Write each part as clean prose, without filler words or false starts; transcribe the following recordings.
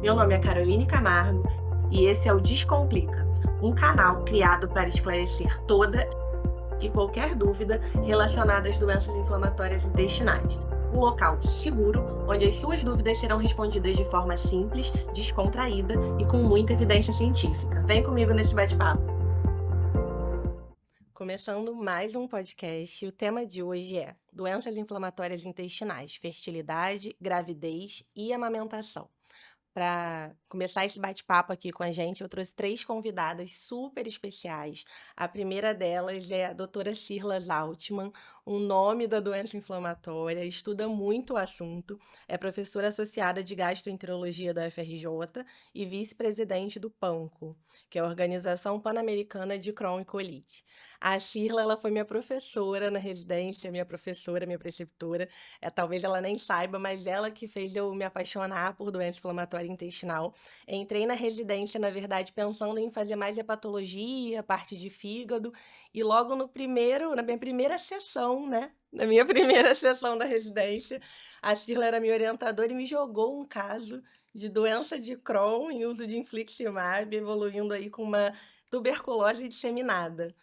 Meu nome é Caroline Camargo e esse é o Descomplica, um canal criado para esclarecer toda e qualquer dúvida relacionada às doenças inflamatórias intestinais. Um local seguro onde as suas dúvidas serão respondidas de forma simples, descontraída e com muita evidência científica. Vem comigo nesse bate-papo. Começando mais um podcast, o tema de hoje é doenças inflamatórias intestinais, fertilidade, gravidez e amamentação. Para começar esse bate-papo aqui com a gente, eu trouxe 3 convidadas super especiais. A primeira delas é a doutora Cirla Zaltman, um nome da doença inflamatória, estuda muito o assunto, é professora associada de gastroenterologia da UFRJ e vice-presidente do PANCO, que é a Organização Pan-Americana de Crohn e Colite. A Cirla, ela foi minha professora na residência, minha professora, minha preceptora. Talvez ela nem saiba, mas ela que fez eu me apaixonar por doença inflamatória intestinal. Entrei na residência, na verdade, pensando em fazer mais hepatologia, parte de fígado, e logo na minha primeira sessão, né? Na minha primeira sessão da residência, a Cirla era minha orientadora e me jogou um caso de doença de Crohn em uso de infliximab, evoluindo aí com uma tuberculose disseminada.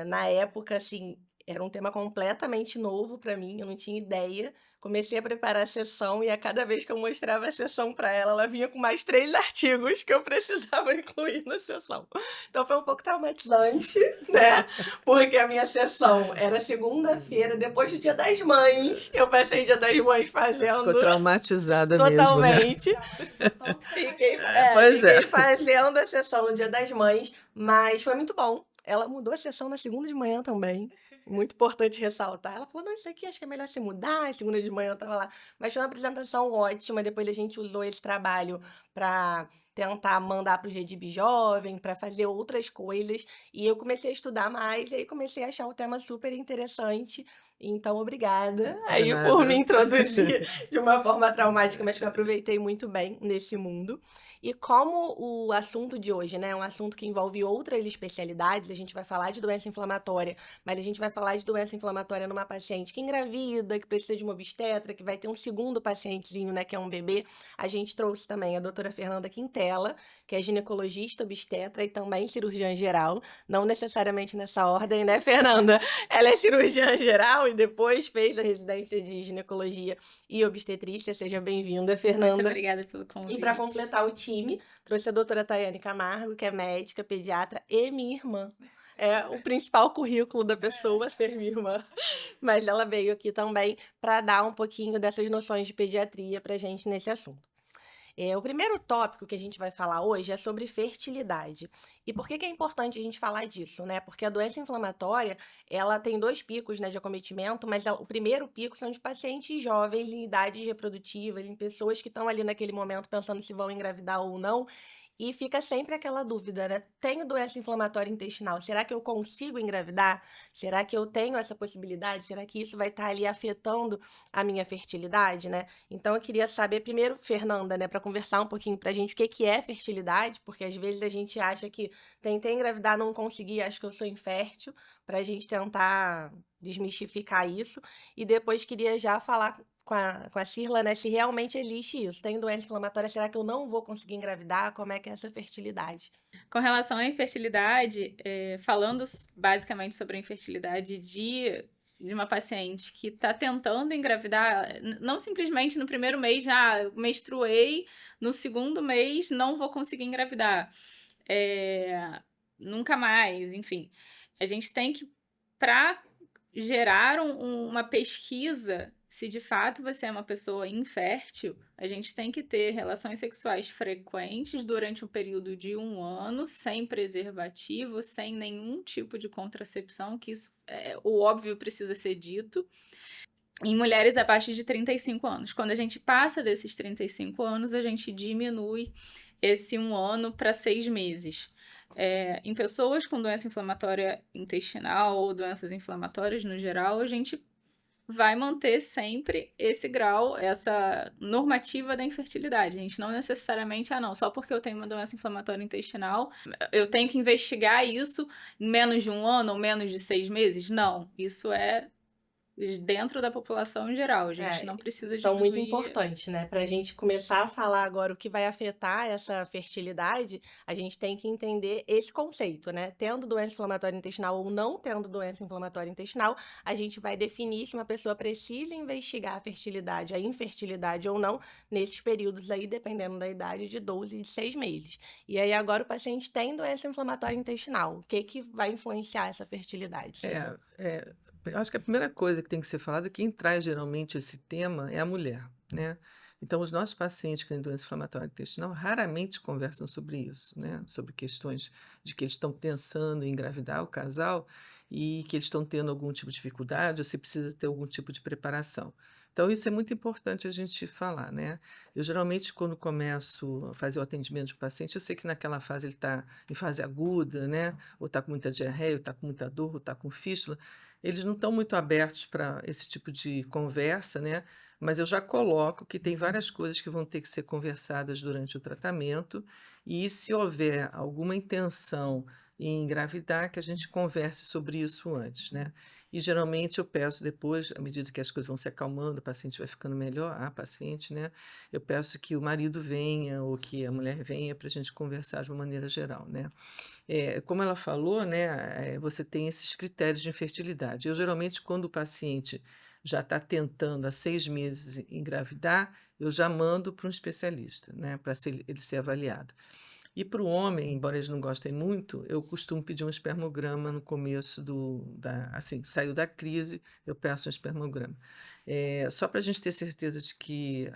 Na época, assim, era um tema completamente novo para mim, eu não tinha ideia. Comecei a preparar a sessão e a cada vez que eu mostrava a sessão para ela, ela vinha com mais 3 artigos que eu precisava incluir na sessão. Então foi um pouco traumatizante, né? Porque a minha sessão era segunda-feira, depois do Dia das Mães. Eu passei o Dia das Mães fazendo Ficou traumatizada mesmo, né? totalmente. Fiquei fazendo a sessão no Dia das Mães, mas foi muito bom. Ela mudou a sessão na segunda de manhã também. Muito importante ressaltar. Ela falou: não, isso aqui acho que é melhor se mudar. Segunda de manhã eu tava lá. Mas foi uma apresentação ótima. Depois a gente usou esse trabalho para tentar mandar para o GDB Jovem, para fazer outras coisas. E eu comecei a estudar mais, e aí comecei a achar o tema super interessante. Então, obrigada aí por me introduzir de uma forma traumática, mas que eu aproveitei muito bem nesse mundo. E como o assunto de hoje, né, é um assunto que envolve outras especialidades, a gente vai falar de doença inflamatória, mas a gente vai falar de doença inflamatória numa paciente que engravida, que precisa de uma obstetra, que vai ter um segundo pacientezinho, né, que é um bebê. A gente trouxe também a doutora Fernanda Quintela, que é ginecologista, obstetra e também cirurgiã geral, não necessariamente nessa ordem, né, Fernanda? Ela é cirurgiã geral e depois fez a residência de ginecologia e obstetrícia. Seja bem-vinda, Fernanda. Muito obrigada pelo convite. E para completar o time, trouxe a doutora Tayane Camargo, que é médica, pediatra e minha irmã. É o principal currículo da pessoa ser minha irmã. Mas ela veio aqui também para dar um pouquinho dessas noções de pediatria para a gente nesse assunto. O primeiro tópico que a gente vai falar hoje é sobre fertilidade. E por que é importante a gente falar disso, né? Porque a doença inflamatória, ela tem 2 picos, né, de acometimento, mas o primeiro pico são de pacientes jovens em idades reprodutivas, em pessoas que estão ali naquele momento pensando se vão engravidar ou não. E fica sempre aquela dúvida, né? Tenho doença inflamatória intestinal, será que eu consigo engravidar? Será que eu tenho essa possibilidade? Será que isso vai estar ali afetando a minha fertilidade, né? Então eu queria saber primeiro, Fernanda, né, para conversar um pouquinho pra gente o que que é fertilidade, porque às vezes a gente acha que tentei engravidar, não consegui, acho que eu sou infértil, pra gente tentar desmistificar isso. E depois queria já falar com a Cirla, né, se realmente existe isso. Tem doença inflamatória, será que eu não vou conseguir engravidar? Como é que é essa fertilidade? Com relação à infertilidade, falando basicamente sobre a infertilidade de uma paciente que está tentando engravidar, não simplesmente no primeiro mês, já menstruei, no segundo mês não vou conseguir engravidar, nunca mais, enfim. A gente tem que, para gerar uma pesquisa, se de fato você é uma pessoa infértil, a gente tem que ter relações sexuais frequentes durante um período de 1 ano, sem preservativo, sem nenhum tipo de contracepção, que isso, o óbvio precisa ser dito, em mulheres a partir de 35 anos. Quando a gente passa desses 35 anos, a gente diminui esse 1 ano para 6 meses. Em pessoas com doença inflamatória intestinal ou doenças inflamatórias no geral, a gente vai manter sempre esse grau, essa normativa da infertilidade. A gente não necessariamente, não, só porque eu tenho uma doença inflamatória intestinal, eu tenho que investigar isso em menos de 1 ano ou menos de 6 meses? Não, isso é dentro da população em geral. A gente É, não precisa então muito diminuir. importante, né, para a gente começar a falar agora o que vai afetar essa fertilidade, a gente tem que entender esse conceito, né, tendo doença inflamatória intestinal ou não tendo doença inflamatória intestinal, a gente vai definir se uma pessoa precisa investigar a fertilidade, a infertilidade ou não, nesses períodos aí, dependendo da idade, de 12 e de 6 meses. E aí agora o paciente tem doença inflamatória intestinal, o que que vai influenciar essa fertilidade, É, Silvia? eu acho que a primeira coisa que tem que ser falada, quem traz geralmente esse tema é a mulher, né? Então, os nossos pacientes que têm doença inflamatória intestinal raramente conversam sobre isso, né? Sobre questões de que eles estão pensando em engravidar o casal e que eles estão tendo algum tipo de dificuldade ou se precisa ter algum tipo de preparação. Então, isso é muito importante a gente falar, né? Eu geralmente, quando começo a fazer o atendimento de paciente, eu sei que naquela fase ele está em fase aguda, né? Ou está com muita diarreia, ou está com muita dor, ou está com fístula. Eles não estão muito abertos para esse tipo de conversa, né? Mas eu já coloco que tem várias coisas que vão ter que ser conversadas durante o tratamento, e se houver alguma intenção em engravidar, que a gente converse sobre isso antes, né? E geralmente eu peço depois, à medida que as coisas vão se acalmando, o paciente vai ficando melhor, a paciente, né? Eu peço que o marido venha ou que a mulher venha para a gente conversar de uma maneira geral, né? Como ela falou, né, você tem esses critérios de infertilidade. Eu, geralmente, quando o paciente já está tentando há 6 meses engravidar, eu já mando para um especialista, né, para ele ser avaliado. E para o homem, embora eles não gostem muito, eu costumo pedir um espermograma no começo assim, saiu da crise, eu peço um espermograma. Só para a gente ter certeza de que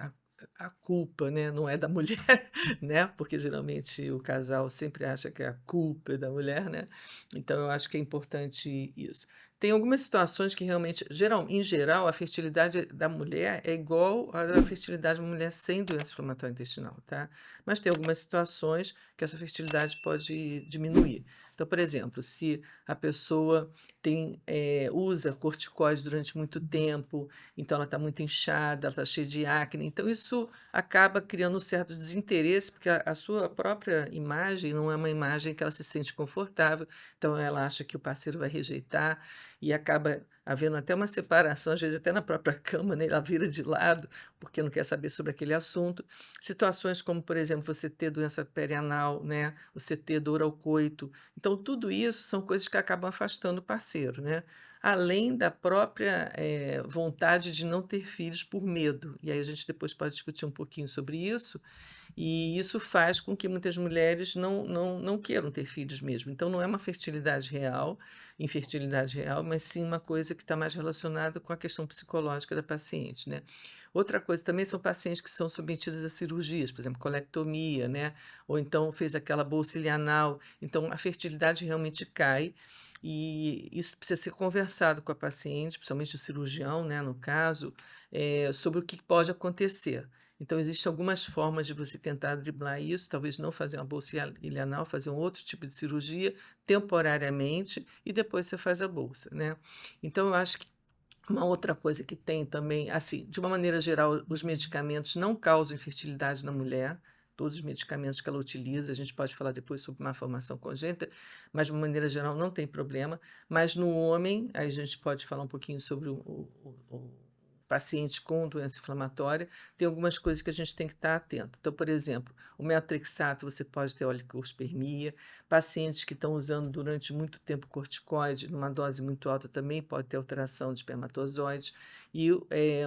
a culpa, né, não é da mulher, né, porque geralmente o casal sempre acha que a culpa é da mulher, né, então eu acho que é importante isso. Tem algumas situações que realmente, em geral, a fertilidade da mulher é igual à da fertilidade de uma mulher sem doença inflamatória intestinal, tá? Mas tem algumas situações que essa fertilidade pode diminuir. Então, por exemplo, se a pessoa usa corticoide durante muito tempo, então ela está muito inchada, ela está cheia de acne, então isso acaba criando um certo desinteresse, porque a sua própria imagem não é uma imagem que ela se sente confortável, então ela acha que o parceiro vai rejeitar e acaba havendo até uma separação, às vezes até na própria cama, né? Ela vira de lado porque não quer saber sobre aquele assunto. Situações como, por exemplo, você ter doença perianal, né? Você ter dor ao coito. Então, tudo isso são coisas que acabam afastando o parceiro, né? Além da própria vontade de não ter filhos por medo. E aí a gente depois pode discutir um pouquinho sobre isso. E isso faz com que muitas mulheres não queiram ter filhos mesmo. Então, não é uma fertilidade real, infertilidade real, mas sim uma coisa que está mais relacionada com a questão psicológica da paciente, né? Outra coisa também são pacientes que são submetidos a cirurgias, por exemplo, colectomia, né? Ou então fez aquela bolsa anal. Então, a fertilidade realmente cai. E isso precisa ser conversado com a paciente, principalmente o cirurgião, né, no caso, sobre o que pode acontecer. Então, existem algumas formas de você tentar driblar isso, talvez não fazer uma bolsa ilianal, fazer um outro tipo de cirurgia temporariamente e depois você faz a bolsa, né? Então, eu acho que uma outra coisa que tem também, assim, de uma maneira geral, os medicamentos não causam infertilidade na mulher. Todos os medicamentos que ela utiliza, a gente pode falar depois sobre malformação congênita, mas de uma maneira geral não tem problema. Mas no homem, aí a gente pode falar um pouquinho sobre o paciente com doença inflamatória, tem algumas coisas que a gente tem que estar atento. Então, por exemplo, o metotrexato, você pode ter oligospermia. Pacientes que estão usando durante muito tempo corticoide, numa dose muito alta, também pode ter alteração de espermatozoides. E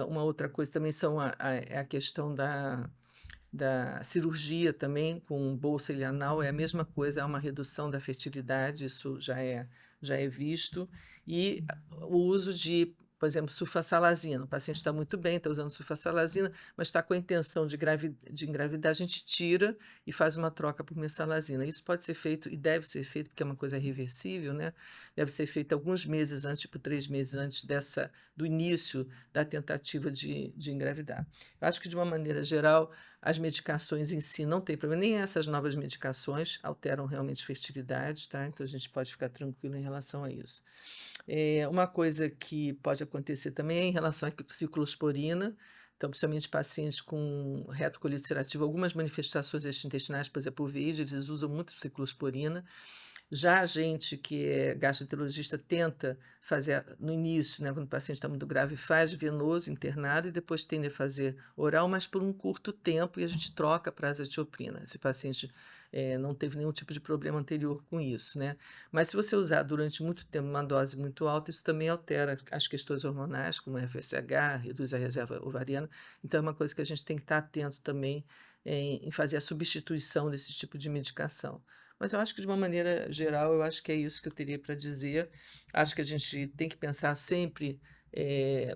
uma outra coisa também é a questão da cirurgia também, com bolsa ilianal, é a mesma coisa, há uma redução da fertilidade, isso já é visto. E o uso de, por exemplo, sulfasalazina. O paciente está muito bem, está usando sulfasalazina, mas está com a intenção de engravidar, a gente tira e faz uma troca por mesalazina. Isso pode ser feito e deve ser feito, porque é uma coisa reversível, né? Deve ser feito alguns meses antes, tipo 3 meses antes do início da tentativa de engravidar. Eu acho que, de uma maneira geral, as medicações em si não tem problema, nem essas novas medicações alteram realmente fertilidade, tá? Então a gente pode ficar tranquilo em relação a isso. Uma coisa que pode acontecer também é em relação à ciclosporina. Então, principalmente pacientes com retocolite ulcerativa, algumas manifestações intestinais, por exemplo, o VIH, eles usam muito ciclosporina. Já a gente que é gastroenterologista tenta fazer no início, né, quando o paciente está muito grave, faz venoso, internado, e depois tende a fazer oral, mas por um curto tempo, e a gente troca para azathioprina. Esse paciente não teve nenhum tipo de problema anterior com isso, né? Mas se você usar durante muito tempo uma dose muito alta, isso também altera as questões hormonais, como FSH, reduz a reserva ovariana. Então é uma coisa que a gente tem que estar atento também em fazer a substituição desse tipo de medicação. Mas eu acho que, de uma maneira geral, eu acho que é isso que eu teria para dizer. Acho que a gente tem que pensar sempre,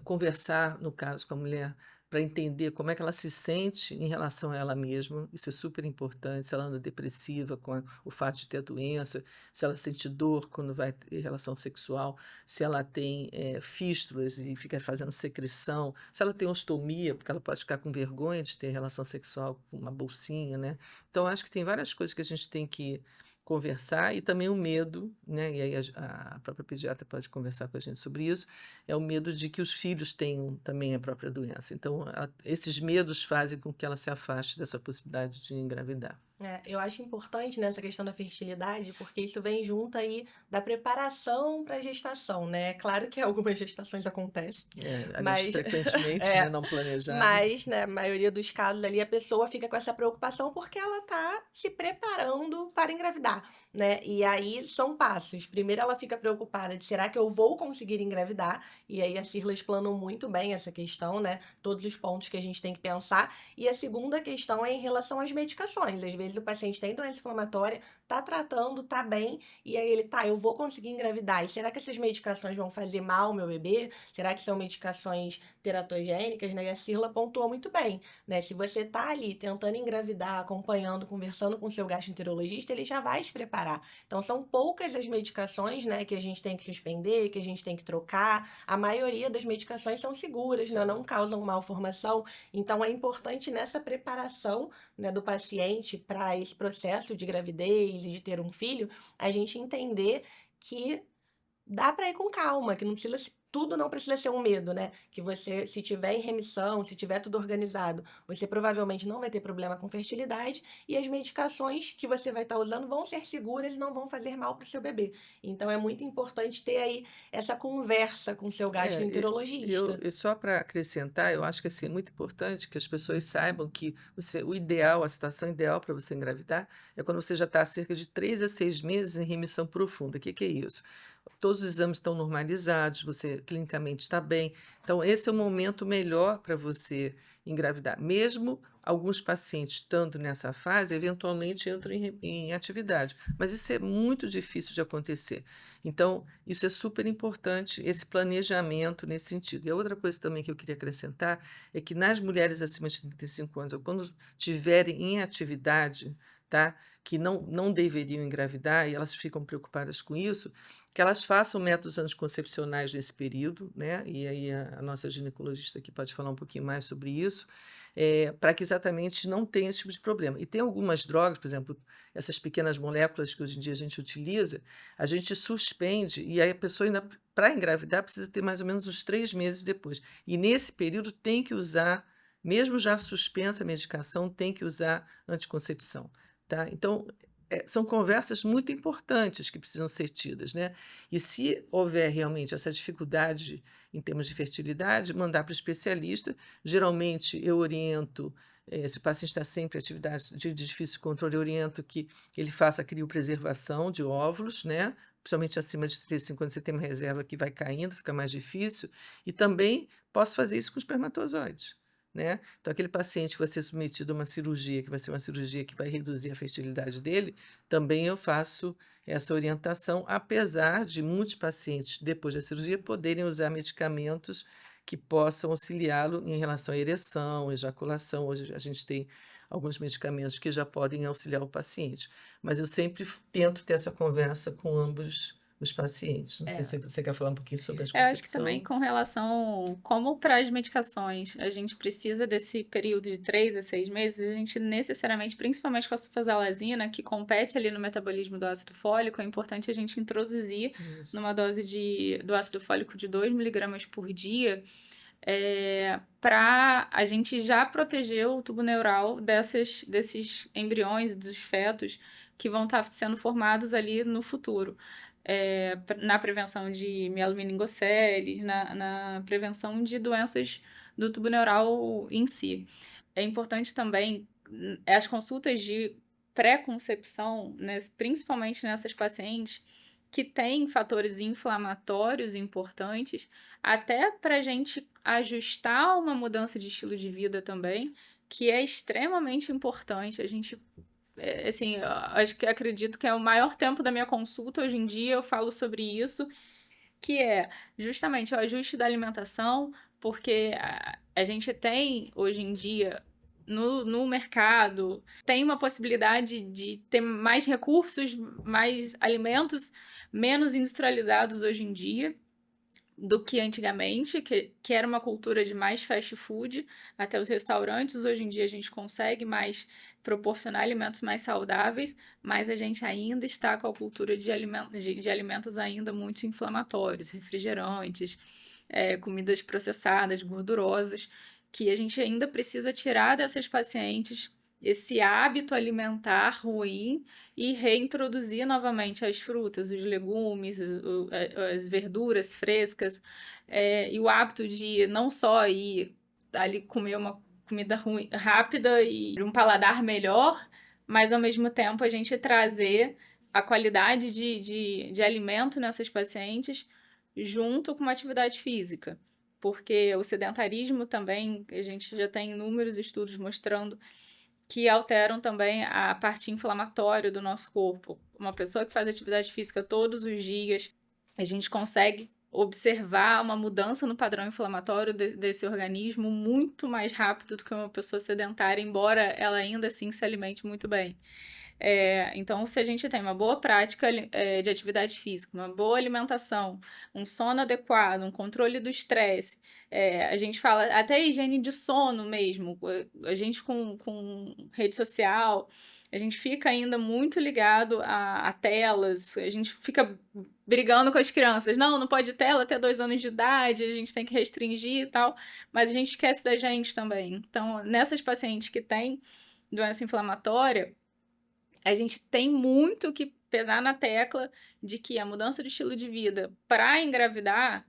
conversar, no caso, com a mulher, para entender como é que ela se sente em relação a ela mesma. Isso é super importante. Se ela anda depressiva com o fato de ter a doença, se ela sente dor quando vai ter relação sexual, se ela tem fístulas e fica fazendo secreção, se ela tem ostomia, porque ela pode ficar com vergonha de ter relação sexual com uma bolsinha, né? Então, acho que tem várias coisas que a gente tem que conversar, e também o medo, né? E aí a própria pediatra pode conversar com a gente sobre isso, é o medo de que os filhos tenham também a própria doença. Então, esses medos fazem com que ela se afaste dessa possibilidade de engravidar. Eu acho importante nessa questão da fertilidade, porque isso vem junto aí da preparação para a gestação, né? Claro que algumas gestações acontecem, Aliás, mas frequentemente, né, não planejadas. mas, na maioria dos casos ali, a pessoa fica com essa preocupação porque ela tá se preparando para engravidar, né? E aí são passos. Primeiro ela fica preocupada de será que eu vou conseguir engravidar? E aí a Cirla explanou muito bem essa questão, né? Todos os pontos que a gente tem que pensar. E a segunda questão é em relação às medicações. Às vezes o paciente tem doença inflamatória, tá tratando, tá bem, e aí ele tá, eu vou conseguir engravidar. E será que essas medicações vão fazer mal ao meu bebê? Será que são medicações teratogênicas, né? E a Cirla pontuou muito bem, né? Se você tá ali tentando engravidar, acompanhando, conversando com o seu gastroenterologista, ele já vai te preparar. Então são poucas as medicações, né, que a gente tem que suspender, que a gente tem que trocar. A maioria das medicações são seguras, né? Não causam malformação. Então é importante nessa preparação, né, do paciente para esse processo de gravidez e de ter um filho, a gente entender que dá para ir com calma, que não precisa tudo não precisa ser um medo, né? Que você, se tiver em remissão, se tiver tudo organizado, você provavelmente não vai ter problema com fertilidade e as medicações que você vai estar usando vão ser seguras e não vão fazer mal para o seu bebê. Então é muito importante ter aí essa conversa com o seu gastroenterologista. Só para acrescentar, eu acho que assim, é muito importante que as pessoas saibam que o ideal, a situação ideal para você engravidar é quando você já está há cerca de 3 a 6 meses em remissão profunda. O que é isso? Todos os exames estão normalizados, você clinicamente está bem. Então, esse é o momento melhor para você engravidar. Mesmo alguns pacientes estando nessa fase, eventualmente entram em atividade. Mas isso é muito difícil de acontecer. Então, isso é super importante, esse planejamento nesse sentido. E a outra coisa também que eu queria acrescentar é que nas mulheres acima de 35 anos, ou quando tiverem em atividade, tá, que não deveriam engravidar, e elas ficam preocupadas com isso, que elas façam métodos anticoncepcionais nesse período, né? E aí a nossa ginecologista aqui pode falar um pouquinho mais sobre isso, para que exatamente não tenha esse tipo de problema. E tem algumas drogas, por exemplo, essas pequenas moléculas que hoje em dia a gente utiliza, a gente suspende, e aí a pessoa ainda, para engravidar, precisa ter mais ou menos uns 3 meses depois. E nesse período tem que usar, mesmo já suspensa a medicação, tem que usar anticoncepção, tá? Então, são conversas muito importantes que precisam ser tidas, né? E se houver realmente essa dificuldade em termos de fertilidade, mandar para o especialista. Geralmente eu oriento, se o paciente está sempre em atividade de difícil controle, eu oriento que ele faça a criopreservação de óvulos, né? Principalmente acima de 35, quando você tem uma reserva que vai caindo, fica mais difícil. E também posso fazer isso com espermatozoides, né? Então, aquele paciente que vai ser submetido a uma cirurgia, que vai ser uma cirurgia que vai reduzir a fertilidade dele, também eu faço essa orientação, apesar de muitos pacientes, depois da cirurgia, poderem usar medicamentos que possam auxiliá-lo em relação à ereção, ejaculação. Hoje a gente tem alguns medicamentos que já podem auxiliar o paciente, mas eu sempre tento ter essa conversa com ambos os pacientes. Não sei se você quer falar um pouquinho sobre a Eu acho que também concepção. com relação, como para as medicações, a gente precisa desse período de 3 a 6 meses, a gente necessariamente, principalmente com a sulfasalazina, que compete ali no metabolismo do ácido fólico, é importante a gente introduzir Isso. numa dose do ácido fólico de 2 miligramas por dia, para a gente já proteger o tubo neural desses embriões, dos fetos que vão estar sendo formados ali no futuro. Na prevenção de mielomeningocele, na prevenção de doenças do tubo neural em si. É importante também as consultas de pré-concepção, né, principalmente nessas pacientes que têm fatores inflamatórios importantes, até para a gente ajustar uma mudança de estilo de vida também, que é extremamente importante. A gente, assim, acredito que é o maior tempo da minha consulta hoje em dia, eu falo sobre isso, que é justamente o ajuste da alimentação, porque a gente tem hoje em dia no mercado, tem uma possibilidade de ter mais recursos, mais alimentos menos industrializados hoje em dia do que antigamente, que era uma cultura de mais fast food, até os restaurantes. Hoje em dia a gente consegue mais proporcionar alimentos mais saudáveis, mas a gente ainda está com a cultura de alimentos ainda muito inflamatórios, refrigerantes, comidas processadas, gordurosas, que a gente ainda precisa tirar dessas pacientes esse hábito alimentar ruim e reintroduzir novamente as frutas, os legumes, as verduras frescas, e o hábito de não só ir ali comer uma comida rápida e um paladar melhor, mas ao mesmo tempo a gente trazer a qualidade de alimento nessas pacientes junto com uma atividade física. Porque o sedentarismo também, a gente já tem inúmeros estudos mostrando que alteram também a parte inflamatória do nosso corpo. Uma pessoa que faz atividade física todos os dias, a gente consegue observar uma mudança no padrão inflamatório desse organismo muito mais rápido do que uma pessoa sedentária, embora ela ainda assim se alimente muito bem. Então, se a gente tem uma boa prática de atividade física, uma boa alimentação, um sono adequado, um controle do estresse, a gente fala até higiene de sono mesmo, a gente com rede social, a gente fica ainda muito ligado a telas, a gente fica brigando com as crianças, não pode tela até 2 anos de idade, a gente tem que restringir e tal, mas a gente esquece da gente também. Então, nessas pacientes que têm doença inflamatória, a gente tem muito que pesar na tecla de que a mudança de estilo de vida para engravidar,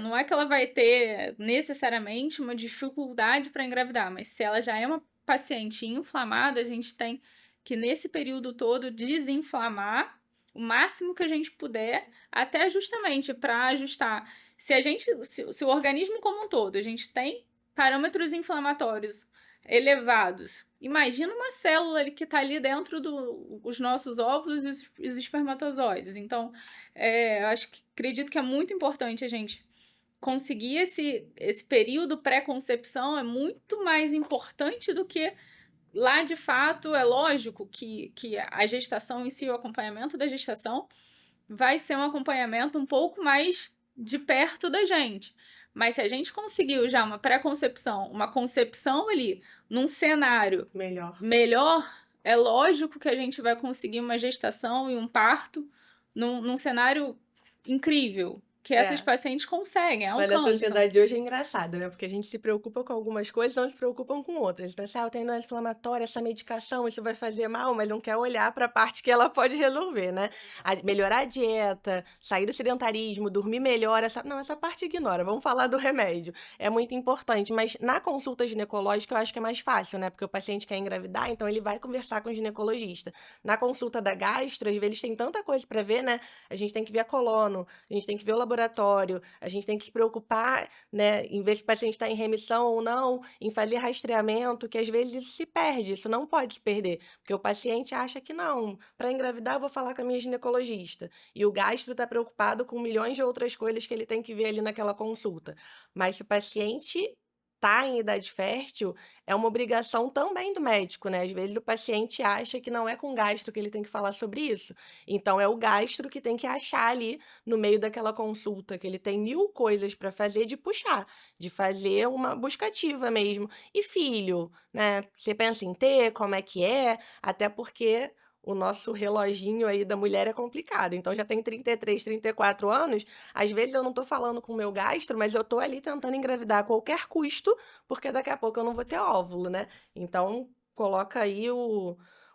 não é que ela vai ter necessariamente uma dificuldade para engravidar, mas se ela já é uma paciente inflamada, a gente tem que, nesse período todo, desinflamar o máximo que a gente puder, até justamente para ajustar. Se o organismo como um todo, a gente tem parâmetros inflamatórios elevados. Imagina uma célula que está ali dentro dos nossos óvulos e os espermatozoides. Então, acredito que é muito importante a gente conseguir esse período pré-concepção, é muito mais importante do que lá, de fato. É lógico que a gestação em si, o acompanhamento da gestação, vai ser um acompanhamento um pouco mais de perto da gente. Mas se a gente conseguiu já uma pré-concepção, uma concepção ali, num cenário melhor, é lógico que a gente vai conseguir uma gestação e um parto num cenário incrível, que essas pacientes conseguem, Mas na alcançam. sociedade de hoje é engraçado, né? Porque a gente se preocupa com algumas coisas e não se preocupam com outras. Então, assim, eu tenho doença inflamatória, essa medicação, isso vai fazer mal, mas não quer olhar para a parte que ela pode resolver, né? Melhorar a dieta, sair do sedentarismo, dormir melhor, essa parte ignora. Vamos falar do remédio. É muito importante, mas na consulta ginecológica eu acho que é mais fácil, né? Porque o paciente quer engravidar, então ele vai conversar com o ginecologista. Na consulta da gastro, às vezes tem tanta coisa para ver, né? A gente tem que ver a colono, a gente tem que ver o laboratório, a gente tem que se preocupar, né, em ver se o paciente está em remissão ou não, em fazer rastreamento, que às vezes isso se perde, isso não pode se perder, porque o paciente acha que não, para engravidar eu vou falar com a minha ginecologista, e o gastro está preocupado com milhões de outras coisas que ele tem que ver ali naquela consulta. Mas se o paciente está em idade fértil, é uma obrigação também do médico, né? Às vezes o paciente acha que não é com o gastro que ele tem que falar sobre isso. Então é o gastro que tem que achar ali no meio daquela consulta, que ele tem 1000 coisas para fazer, de puxar, de fazer uma busca ativa mesmo. E filho, né? Você pensa em ter, como é que é? Até porque o nosso reloginho aí da mulher é complicado. Então já tem 33, 34 anos, às vezes eu não tô falando com o meu gastro, mas eu tô ali tentando engravidar a qualquer custo, porque daqui a pouco eu não vou ter óvulo, né. Então coloca aí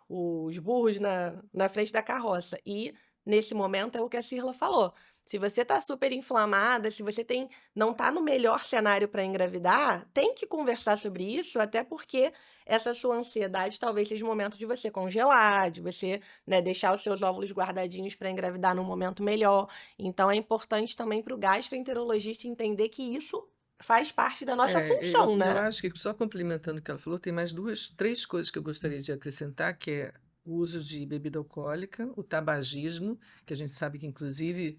os burros na frente da carroça. E nesse momento é o que a Cirla falou, se você tá super inflamada, se você não tá no melhor cenário para engravidar, tem que conversar sobre isso, até porque essa sua ansiedade talvez seja o momento de você congelar, de você, né, deixar os seus óvulos guardadinhos para engravidar num momento melhor. Então é importante também para o gastroenterologista entender que isso faz parte da nossa função, Eu né. acho que, só complementando o que ela falou, tem mais 2, 3 coisas que eu gostaria de acrescentar, que é o uso de bebida alcoólica, o tabagismo, que a gente sabe que inclusive,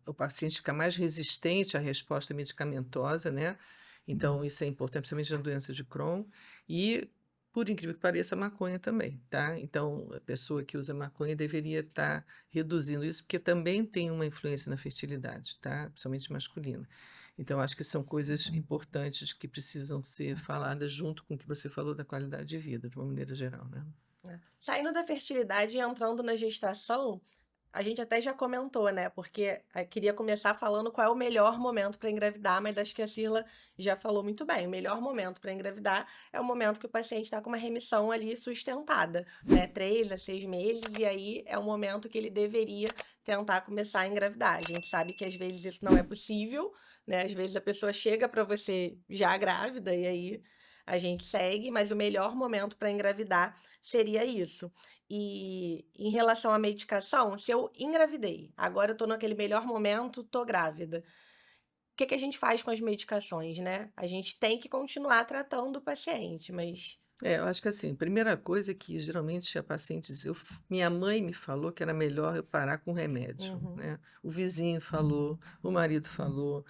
o paciente fica mais resistente à resposta medicamentosa, né, então isso é importante, principalmente na doença de Crohn, e, por incrível que pareça, a maconha também, tá. Então a pessoa que usa maconha deveria estar reduzindo isso, porque também tem uma influência na fertilidade, tá, principalmente masculina. Então, acho que são coisas importantes que precisam ser faladas junto com o que você falou da qualidade de vida, de uma maneira geral, né? É. Saindo da fertilidade e entrando na gestação, a gente até já comentou, né, porque, queria começar falando qual é o melhor momento para engravidar, mas acho que a Cirla já falou muito bem. O melhor momento para engravidar é o momento que o paciente está com uma remissão ali sustentada, né, 3 a 6 meses, e aí é o momento que ele deveria tentar começar a engravidar. A gente sabe que às vezes isso não é possível, né, às vezes a pessoa chega para você já grávida e aí a gente segue, mas o melhor momento para engravidar seria isso. E em relação à medicação, se eu engravidei, agora eu tô naquele melhor momento, tô grávida. O que que a gente faz com as medicações, né? A gente tem que continuar tratando o paciente, mas Eu acho que assim, primeira coisa é que geralmente a paciente diz, minha mãe me falou que era melhor eu parar com remédio, uhum, né? O vizinho falou, o marido falou,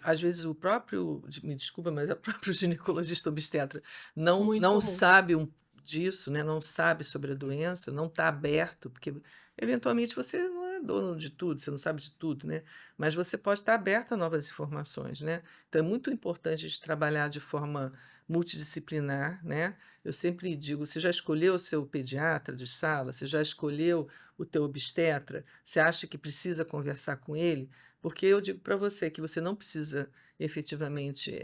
às vezes o próprio, me desculpa, mas o próprio ginecologista obstetra muito não comum. sabe disso, né? Não sabe sobre a doença, não está aberto, porque eventualmente você não é dono de tudo, você não sabe de tudo, né? Mas você pode estar aberto a novas informações, né? Então é muito importante a gente trabalhar de forma multidisciplinar, né? Eu sempre digo, você já escolheu o seu pediatra de sala? Você já escolheu o teu obstetra? Você acha que precisa conversar com ele? Porque eu digo para você que você não precisa efetivamente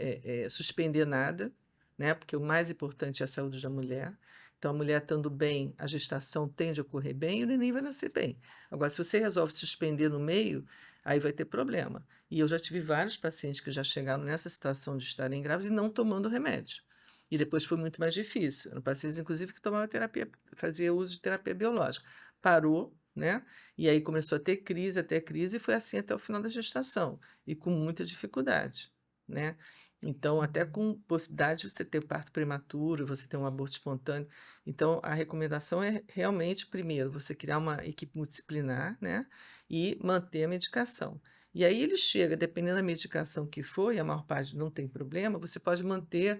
suspender nada, né? Porque o mais importante é a saúde da mulher. Então, a mulher estando bem, a gestação tende a ocorrer bem e o neném vai nascer bem. Agora, se você resolve suspender no meio, aí vai ter problema. E eu já tive vários pacientes que já chegaram nessa situação de estarem grávidos e não tomando remédio. E depois foi muito mais difícil. Eram pacientes, inclusive, que tomavam terapia, fazia uso de terapia biológica. Parou, né? E aí começou a ter crise, até crise, e foi assim até o final da gestação, e com muita dificuldade, né? Então, até com possibilidade de você ter parto prematuro, você ter um aborto espontâneo. Então, a recomendação é realmente, primeiro, você criar uma equipe multidisciplinar, né? E manter a medicação. E aí ele chega, dependendo da medicação que for, e a maior parte não tem problema, você pode manter,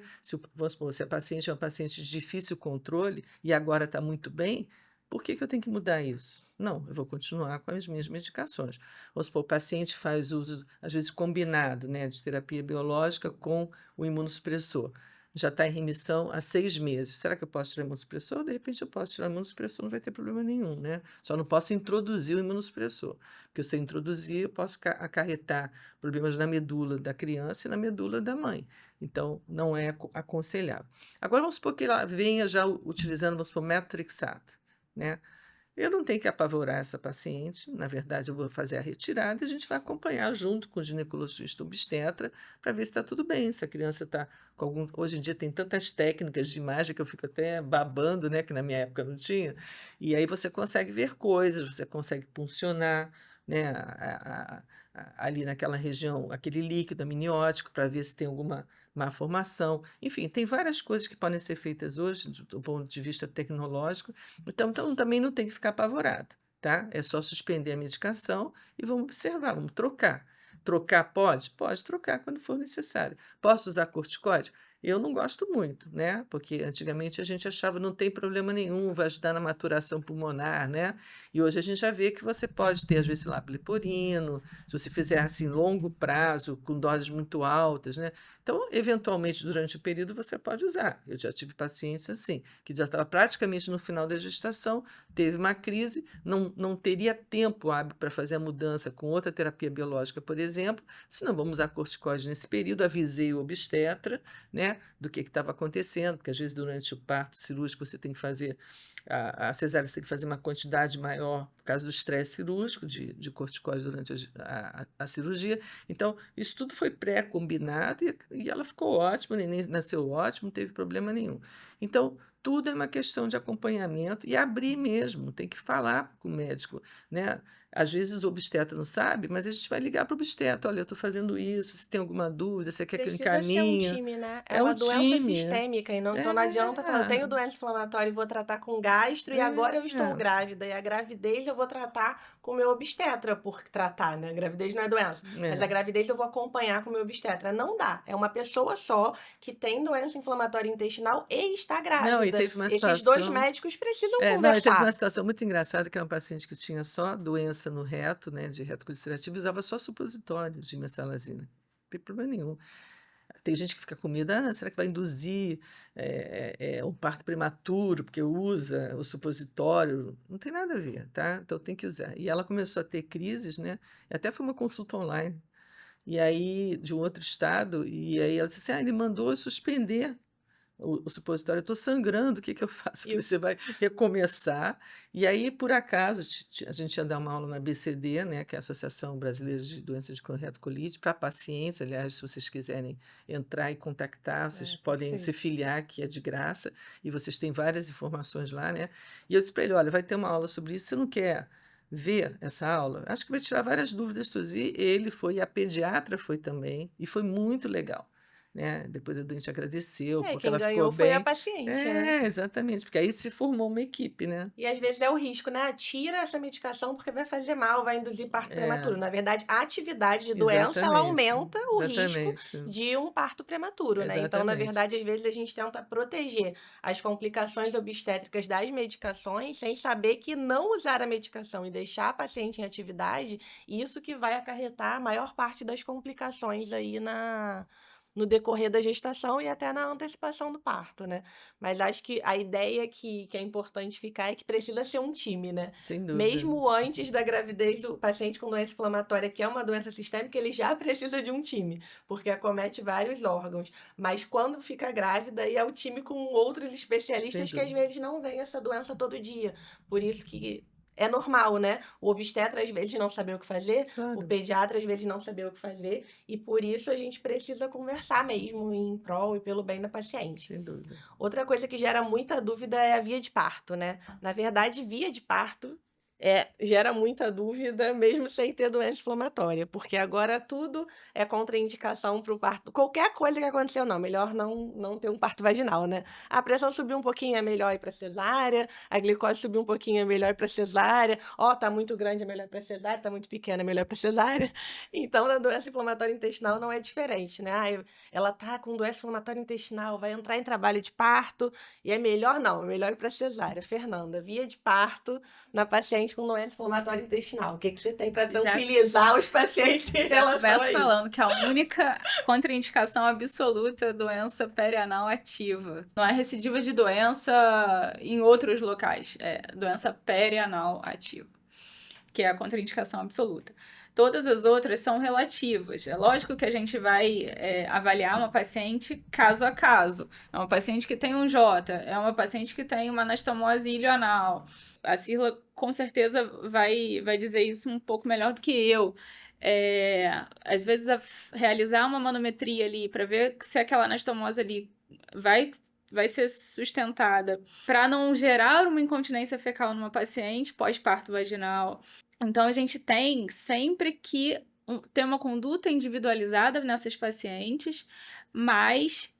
vamos supor, se a paciente é uma paciente de difícil controle e agora está muito bem, por que eu tenho que mudar isso? Não, eu vou continuar com as minhas medicações. Vamos supor, o paciente faz uso, às vezes, combinado, né, de terapia biológica com o imunossupressor. Já está em remissão há 6 meses. Será que eu posso tirar imunossupressor? De repente eu posso tirar imunossupressor, não vai ter problema nenhum, né? Só não posso introduzir o imunossupressor. Porque se eu introduzir, eu posso acarretar problemas na medula da criança e na medula da mãe. Então, não é aconselhável. Agora, vamos supor que ela venha já utilizando, vamos supor, metotrexato, né? Eu não tenho que apavorar essa paciente, na verdade, eu vou fazer a retirada e a gente vai acompanhar junto com o ginecologista obstetra para ver se está tudo bem, se a criança está com algum. Hoje em dia tem tantas técnicas de imagem que eu fico até babando, né? Que na minha época não tinha. E aí você consegue ver coisas, você consegue puncionar, né? Ali naquela região, aquele líquido amniótico para ver se tem alguma má formação. Enfim, tem várias coisas que podem ser feitas hoje, do ponto de vista tecnológico. Então também não tem que ficar apavorado, tá? É só suspender a medicação e vamos observar, vamos trocar. Trocar pode? Pode trocar quando for necessário. Posso usar corticóide? Eu não gosto muito, né, porque antigamente a gente achava: "Não tem problema nenhum, vai ajudar na maturação pulmonar", né, e hoje a gente já vê que você pode ter, às vezes, lá, leporino, se você fizer, assim, longo prazo, com doses muito altas, né. Então, eventualmente, durante o período, você pode usar. Eu já tive pacientes assim, que já estava praticamente no final da gestação, teve uma crise, não teria tempo hábil para fazer a mudança com outra terapia biológica, por exemplo, se não vamos usar corticoide nesse período, avisei o obstetra, né, do que estava acontecendo, porque às vezes durante o parto cirúrgico você tem que fazer a cesárea, você tem que fazer uma quantidade maior por causa do estresse cirúrgico, de corticoide durante a cirurgia. Então, isso tudo foi pré-combinado e ela ficou ótima, o neném nasceu ótimo, não teve problema nenhum. Então, tudo é uma questão de acompanhamento e abrir mesmo, tem que falar com o médico, né? Às vezes o obstetra não sabe, mas a gente vai ligar para o obstetra: "Olha, eu estou fazendo isso, você tem alguma dúvida, você quer que eu Precisa ser um encaminhe?". time, né? É É um uma doença time. sistêmica e não, então não adianta falar, eu É, tenho doença inflamatória e vou tratar com gastro e agora eu estou é, grávida e a gravidez eu vou tratar com o meu obstetra por tratar, né? Gravidez não é doença, mas a é. gravidez eu vou acompanhar com o meu obstetra. Não dá. É uma pessoa só que tem doença inflamatória intestinal e está Não, e grávida. teve uma Esses dois situação médicos precisam não, e teve uma conversar. situação muito engraçada, que era um paciente que tinha só doença no reto, né, de reto colestativa, e usava só supositório de mesalazina. Não tem problema nenhum. Tem gente que fica com medo: "Ah, será que vai induzir, um parto prematuro, porque usa o supositório?". Não tem nada a ver, tá, então tem que usar. E ela começou a ter crises, né, e até foi uma consulta online, e aí de um outro estado, e aí ela disse assim: "Ah, ele mandou eu suspender o supositório, eu estou sangrando, o que que eu faço?". Eu E falei: "Você vai recomeçar". E aí, por acaso, a gente ia dar uma aula na ABCD, né, que é a Associação Brasileira de Doenças de Retocolite, para pacientes, aliás, se vocês quiserem entrar e contactar, vocês É, podem se perfeito. filiar, que é de graça, e vocês têm várias informações lá, né. E eu disse para ele: "Olha, vai ter uma aula sobre isso, você não quer ver essa aula? Acho que vai tirar várias dúvidas tuas". E ele foi, e a pediatra foi também, e foi muito legal, né. Depois a doente agradeceu, É, porque quem ela ficou ganhou foi a bem. paciente, né? É, exatamente, porque aí se formou uma equipe, né. E às vezes é o risco, né? Tira essa medicação porque vai fazer mal, vai induzir parto É, prematuro. Na verdade, a atividade de doença, ela exatamente, aumenta o risco exatamente, de um parto prematuro, né? Então, na exatamente. verdade, às vezes a gente tenta proteger as complicações obstétricas das medicações sem saber que não usar a medicação e deixar a paciente em atividade, isso que vai acarretar a maior parte das complicações aí no decorrer da gestação e até na antecipação do parto, né? Mas acho que a ideia que é importante ficar é que precisa ser um time, né. Sem dúvida, Mesmo antes da gravidez, o paciente com doença inflamatória, que é uma doença sistêmica, ele já precisa de um time, porque acomete vários órgãos. Mas quando fica grávida, aí é o time com outros sem especialistas que às dúvida. vezes não veem essa doença todo dia. Por isso que é normal, né, o obstetra às vezes não saber o que fazer, o Claro, pediatra às vezes não saber o que fazer, e por isso a gente precisa conversar mesmo em prol e pelo bem da paciente. sem dúvida. Outra coisa que gera muita dúvida é a via de parto, né. Na verdade, via de parto, gera muita dúvida mesmo sem ter doença inflamatória, porque agora tudo é contraindicação para o parto, qualquer coisa que aconteceu não, melhor não ter um parto vaginal, né. A pressão subiu um pouquinho, é melhor ir para cesárea, a glicose subiu um pouquinho, é melhor ir para cesárea, ó, tá muito grande, é melhor ir pra cesárea, tá muito pequena, é melhor ir pra cesárea. Então na doença inflamatória intestinal não é diferente, né. "Ai, ela tá com doença inflamatória intestinal, vai entrar em trabalho de parto e é melhor não, é melhor ir para cesárea". Fernanda, via de parto na paciente com doença inflamatória intestinal, o que que você tem para Já tranquilizar os pacientes em Já relação começo a isso? falando que a única contraindicação absoluta é doença perianal ativa. Não é recidiva de doença em outros locais, é doença perianal ativa, que é a contraindicação absoluta. Todas as outras são relativas. É lógico que a gente vai avaliar uma paciente caso a caso. É uma paciente que tem um J, é uma paciente que tem uma anastomose ilioanal. A Cirla com certeza vai dizer isso um pouco melhor do que eu. Às vezes, realizar uma manometria ali para ver se aquela anastomose ali vai ser sustentada para não gerar uma incontinência fecal numa paciente pós-parto vaginal. Então, a gente tem sempre que ter uma conduta individualizada nessas pacientes, mas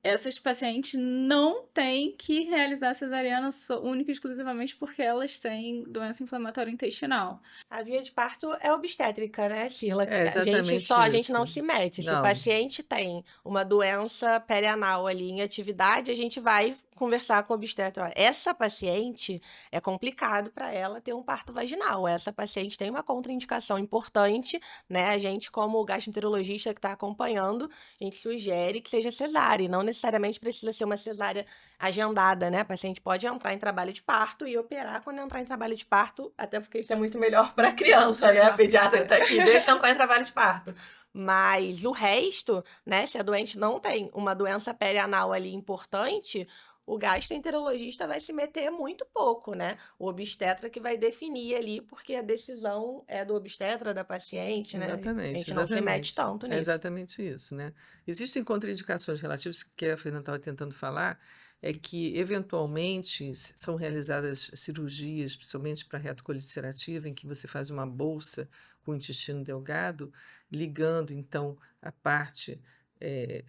essas pacientes não têm que realizar cesariana única e exclusivamente porque elas têm doença inflamatória intestinal. A via de parto é obstétrica, né, Sila? É exatamente A gente não isso. se mete. Se o Não, paciente tem uma doença perianal ali em atividade, a gente vai conversar com o obstetra. Olha, essa paciente é complicado para ela ter um parto vaginal. Essa paciente tem uma contraindicação importante, né? A gente, como gastroenterologista que está acompanhando, a gente sugere que seja cesárea. E não necessariamente precisa ser uma cesárea agendada, né? A paciente pode entrar em trabalho de parto e operar quando entrar em trabalho de parto, até porque isso é muito melhor para a criança, né? A pediatra está aqui, deixa entrar em trabalho de parto. Mas o resto, né? Se a doente não tem uma doença perianal ali importante, o gastroenterologista vai se meter muito pouco, né? O obstetra que vai definir ali, porque a decisão é do obstetra, da paciente, né? A exatamente, gente não se mete exatamente. tanto É nisso. exatamente isso, né? Existem contraindicações relativas que a Fernanda estava tentando falar, é que eventualmente são realizadas cirurgias, principalmente para retocolite ulcerativa, em que você faz uma bolsa com o intestino delgado, ligando então a parte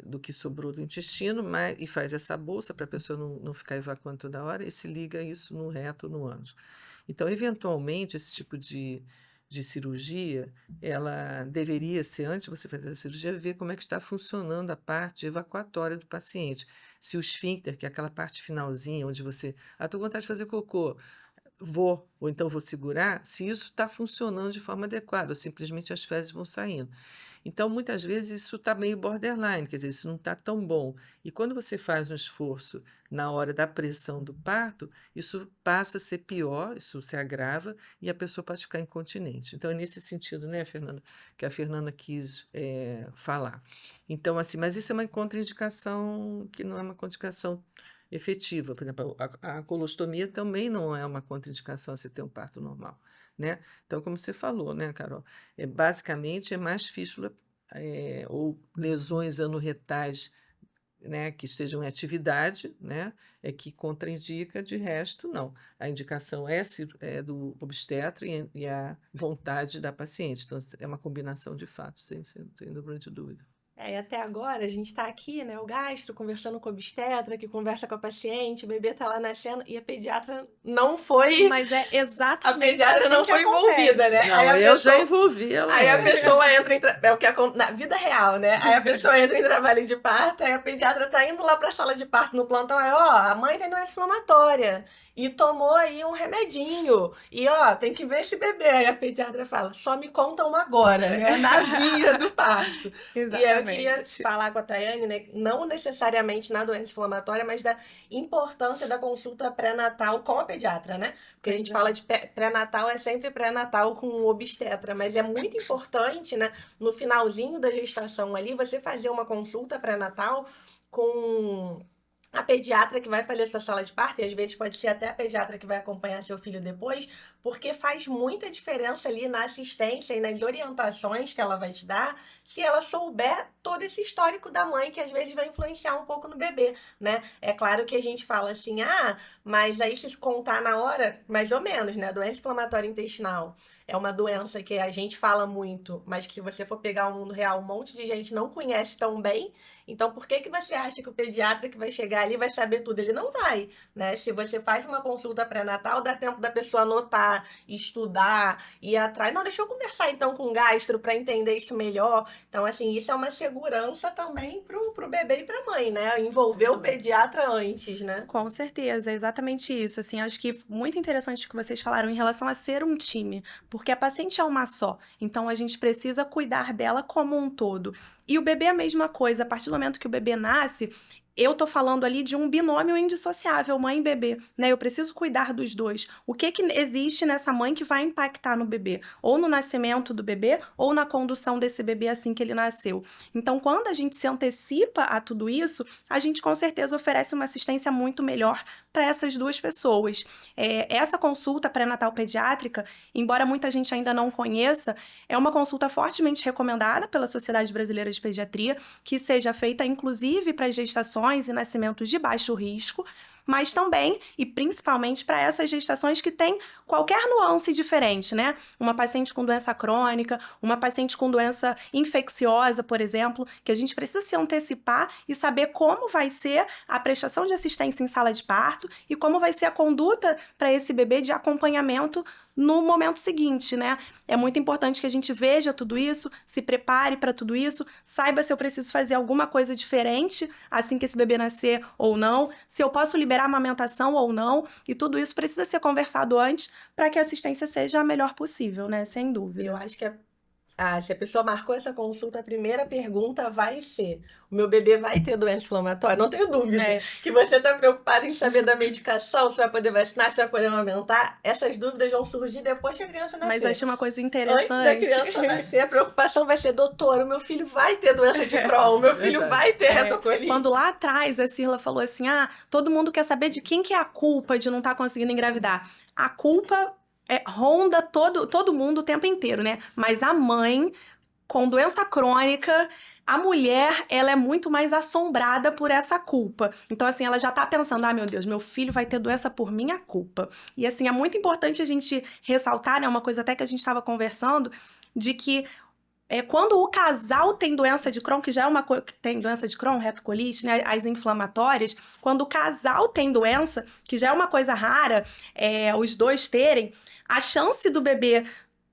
do que sobrou do intestino, e faz essa bolsa para a pessoa não ficar evacuando toda hora, e se liga isso no reto ou no ânus. Então, eventualmente, esse tipo de cirurgia, ela deveria ser, antes de você fazer a cirurgia, ver como é que está funcionando a parte evacuatória do paciente. Se o esfíncter, que é aquela parte finalzinha, onde você, estou com vontade de fazer cocô, ou então vou segurar, se isso está funcionando de forma adequada, ou simplesmente as fezes vão saindo. Então, muitas vezes, isso está meio borderline, quer dizer, isso não está tão bom. E quando você faz um esforço na hora da pressão do parto, isso passa a ser pior, isso se agrava e a pessoa pode ficar incontinente. Então, é nesse sentido, né, Fernanda, que a Fernanda quis falar. Então, assim, mas isso é uma contraindicação que não é uma contraindicação efetiva. Por exemplo, a colostomia também não é uma contraindicação a você ter um parto normal, né? Então, como você falou, né, Carol? Basicamente, é mais fístula ou lesões anorretais, né, que estejam em atividade, né, é que contraindica, de resto, não. A indicação é do obstetra e a vontade da paciente. Então, é uma combinação de fatos, sem dúvida de dúvida. E até agora a gente está aqui, né, o gastro, conversando com o obstetra, que conversa com a paciente, o bebê tá lá nascendo e a pediatra não foi. Mas é A exatamente pediatra assim não que foi envolvida, acontece. né? Não, Aí a eu já pessoa, envolvi ela aí a antes. pessoa entra é o que acontece na vida real, né? Aí a pessoa entra em trabalho de parto, aí a pediatra tá indo lá pra sala de parto no plantão, aí, ó, a mãe tem doença inflamatória. E tomou aí um remedinho. E, ó, tem que ver esse bebê. Aí a pediatra fala, só me contam agora, né? Na via do parto. E eu queria Exatamente. falar com a Tayane, né? Não necessariamente na doença inflamatória, mas da importância da consulta pré-natal com a pediatra, né? Porque a gente fala de pré-natal, é sempre pré-natal com o obstetra, mas é muito importante, né? No finalzinho da gestação ali, você fazer uma consulta pré-natal com a pediatra que vai fazer sua sala de parto, e às vezes pode ser até a pediatra que vai acompanhar seu filho depois, porque faz muita diferença ali na assistência e nas orientações que ela vai te dar, se ela souber todo esse histórico da mãe, que às vezes vai influenciar um pouco no bebê, né? É claro que a gente fala assim, mas aí se contar na hora, mais ou menos, né? A doença inflamatória intestinal é uma doença que a gente fala muito, mas que se você for pegar o mundo real, um monte de gente não conhece tão bem. Então, por que você acha que o pediatra que vai chegar ali vai saber tudo? Ele não vai, né? Se você faz uma consulta pré-natal, dá tempo da pessoa anotar, estudar, ir atrás. Não, deixa eu conversar então com o gastro para entender isso melhor. Então, assim, isso é uma segurança também pro bebê e pra mãe, né? Envolver o pediatra antes, né? Com certeza, é exatamente isso. Assim, acho que muito interessante o que vocês falaram em relação a ser um time, porque a paciente é uma só, então a gente precisa cuidar dela como um todo. E o bebê é a mesma coisa, a partir do momento que o bebê nasce, eu tô falando ali de um binômio indissociável, mãe e bebê, né? Eu preciso cuidar dos dois. O que existe nessa mãe que vai impactar no bebê? Ou no nascimento do bebê, ou na condução desse bebê assim que ele nasceu. Então, quando a gente se antecipa a tudo isso, a gente com certeza oferece uma assistência muito melhor para essas duas pessoas. Essa consulta pré-natal pediátrica, embora muita gente ainda não conheça, é uma consulta fortemente recomendada pela Sociedade Brasileira de Pediatria, que seja feita inclusive para gestações e nascimentos de baixo risco, mas também e principalmente para essas gestações que têm qualquer nuance diferente, né? Uma paciente com doença crônica, uma paciente com doença infecciosa, por exemplo, que a gente precisa se antecipar e saber como vai ser a prestação de assistência em sala de parto e como vai ser a conduta para esse bebê de acompanhamento no momento seguinte, né? É muito importante que a gente veja tudo isso, se prepare para tudo isso, saiba se eu preciso fazer alguma coisa diferente assim que esse bebê nascer ou não, se eu posso liberar a amamentação ou não, e tudo isso precisa ser conversado antes para que a assistência seja a melhor possível, né? Sem dúvida. Eu acho que se a pessoa marcou essa consulta, a primeira pergunta vai ser: o meu bebê vai ter doença inflamatória? Não tenho dúvida que você está preocupado em saber da medicação, se vai poder vacinar, se vai poder amamentar. Essas dúvidas vão surgir depois que a criança nascer. Mas eu achei uma coisa interessante. Antes da criança nascer, a preocupação vai ser: doutor, o meu filho vai ter doença de Crohn, o meu filho vai ter retocolite. Quando lá atrás a Cirla falou assim, todo mundo quer saber de quem que é a culpa de não estar conseguindo engravidar. A culpa ronda todo mundo o tempo inteiro, né? Mas a mãe, com doença crônica, a mulher, ela é muito mais assombrada por essa culpa. Então, assim, ela já tá pensando, meu Deus, meu filho vai ter doença por minha culpa. E, assim, é muito importante a gente ressaltar, né? Uma coisa até que a gente estava conversando, de que quando o casal tem doença de Crohn, que já é uma coisa que tem doença de Crohn, retocolite, né, as inflamatórias, quando o casal tem doença, que já é uma coisa rara, os dois terem, a chance do bebê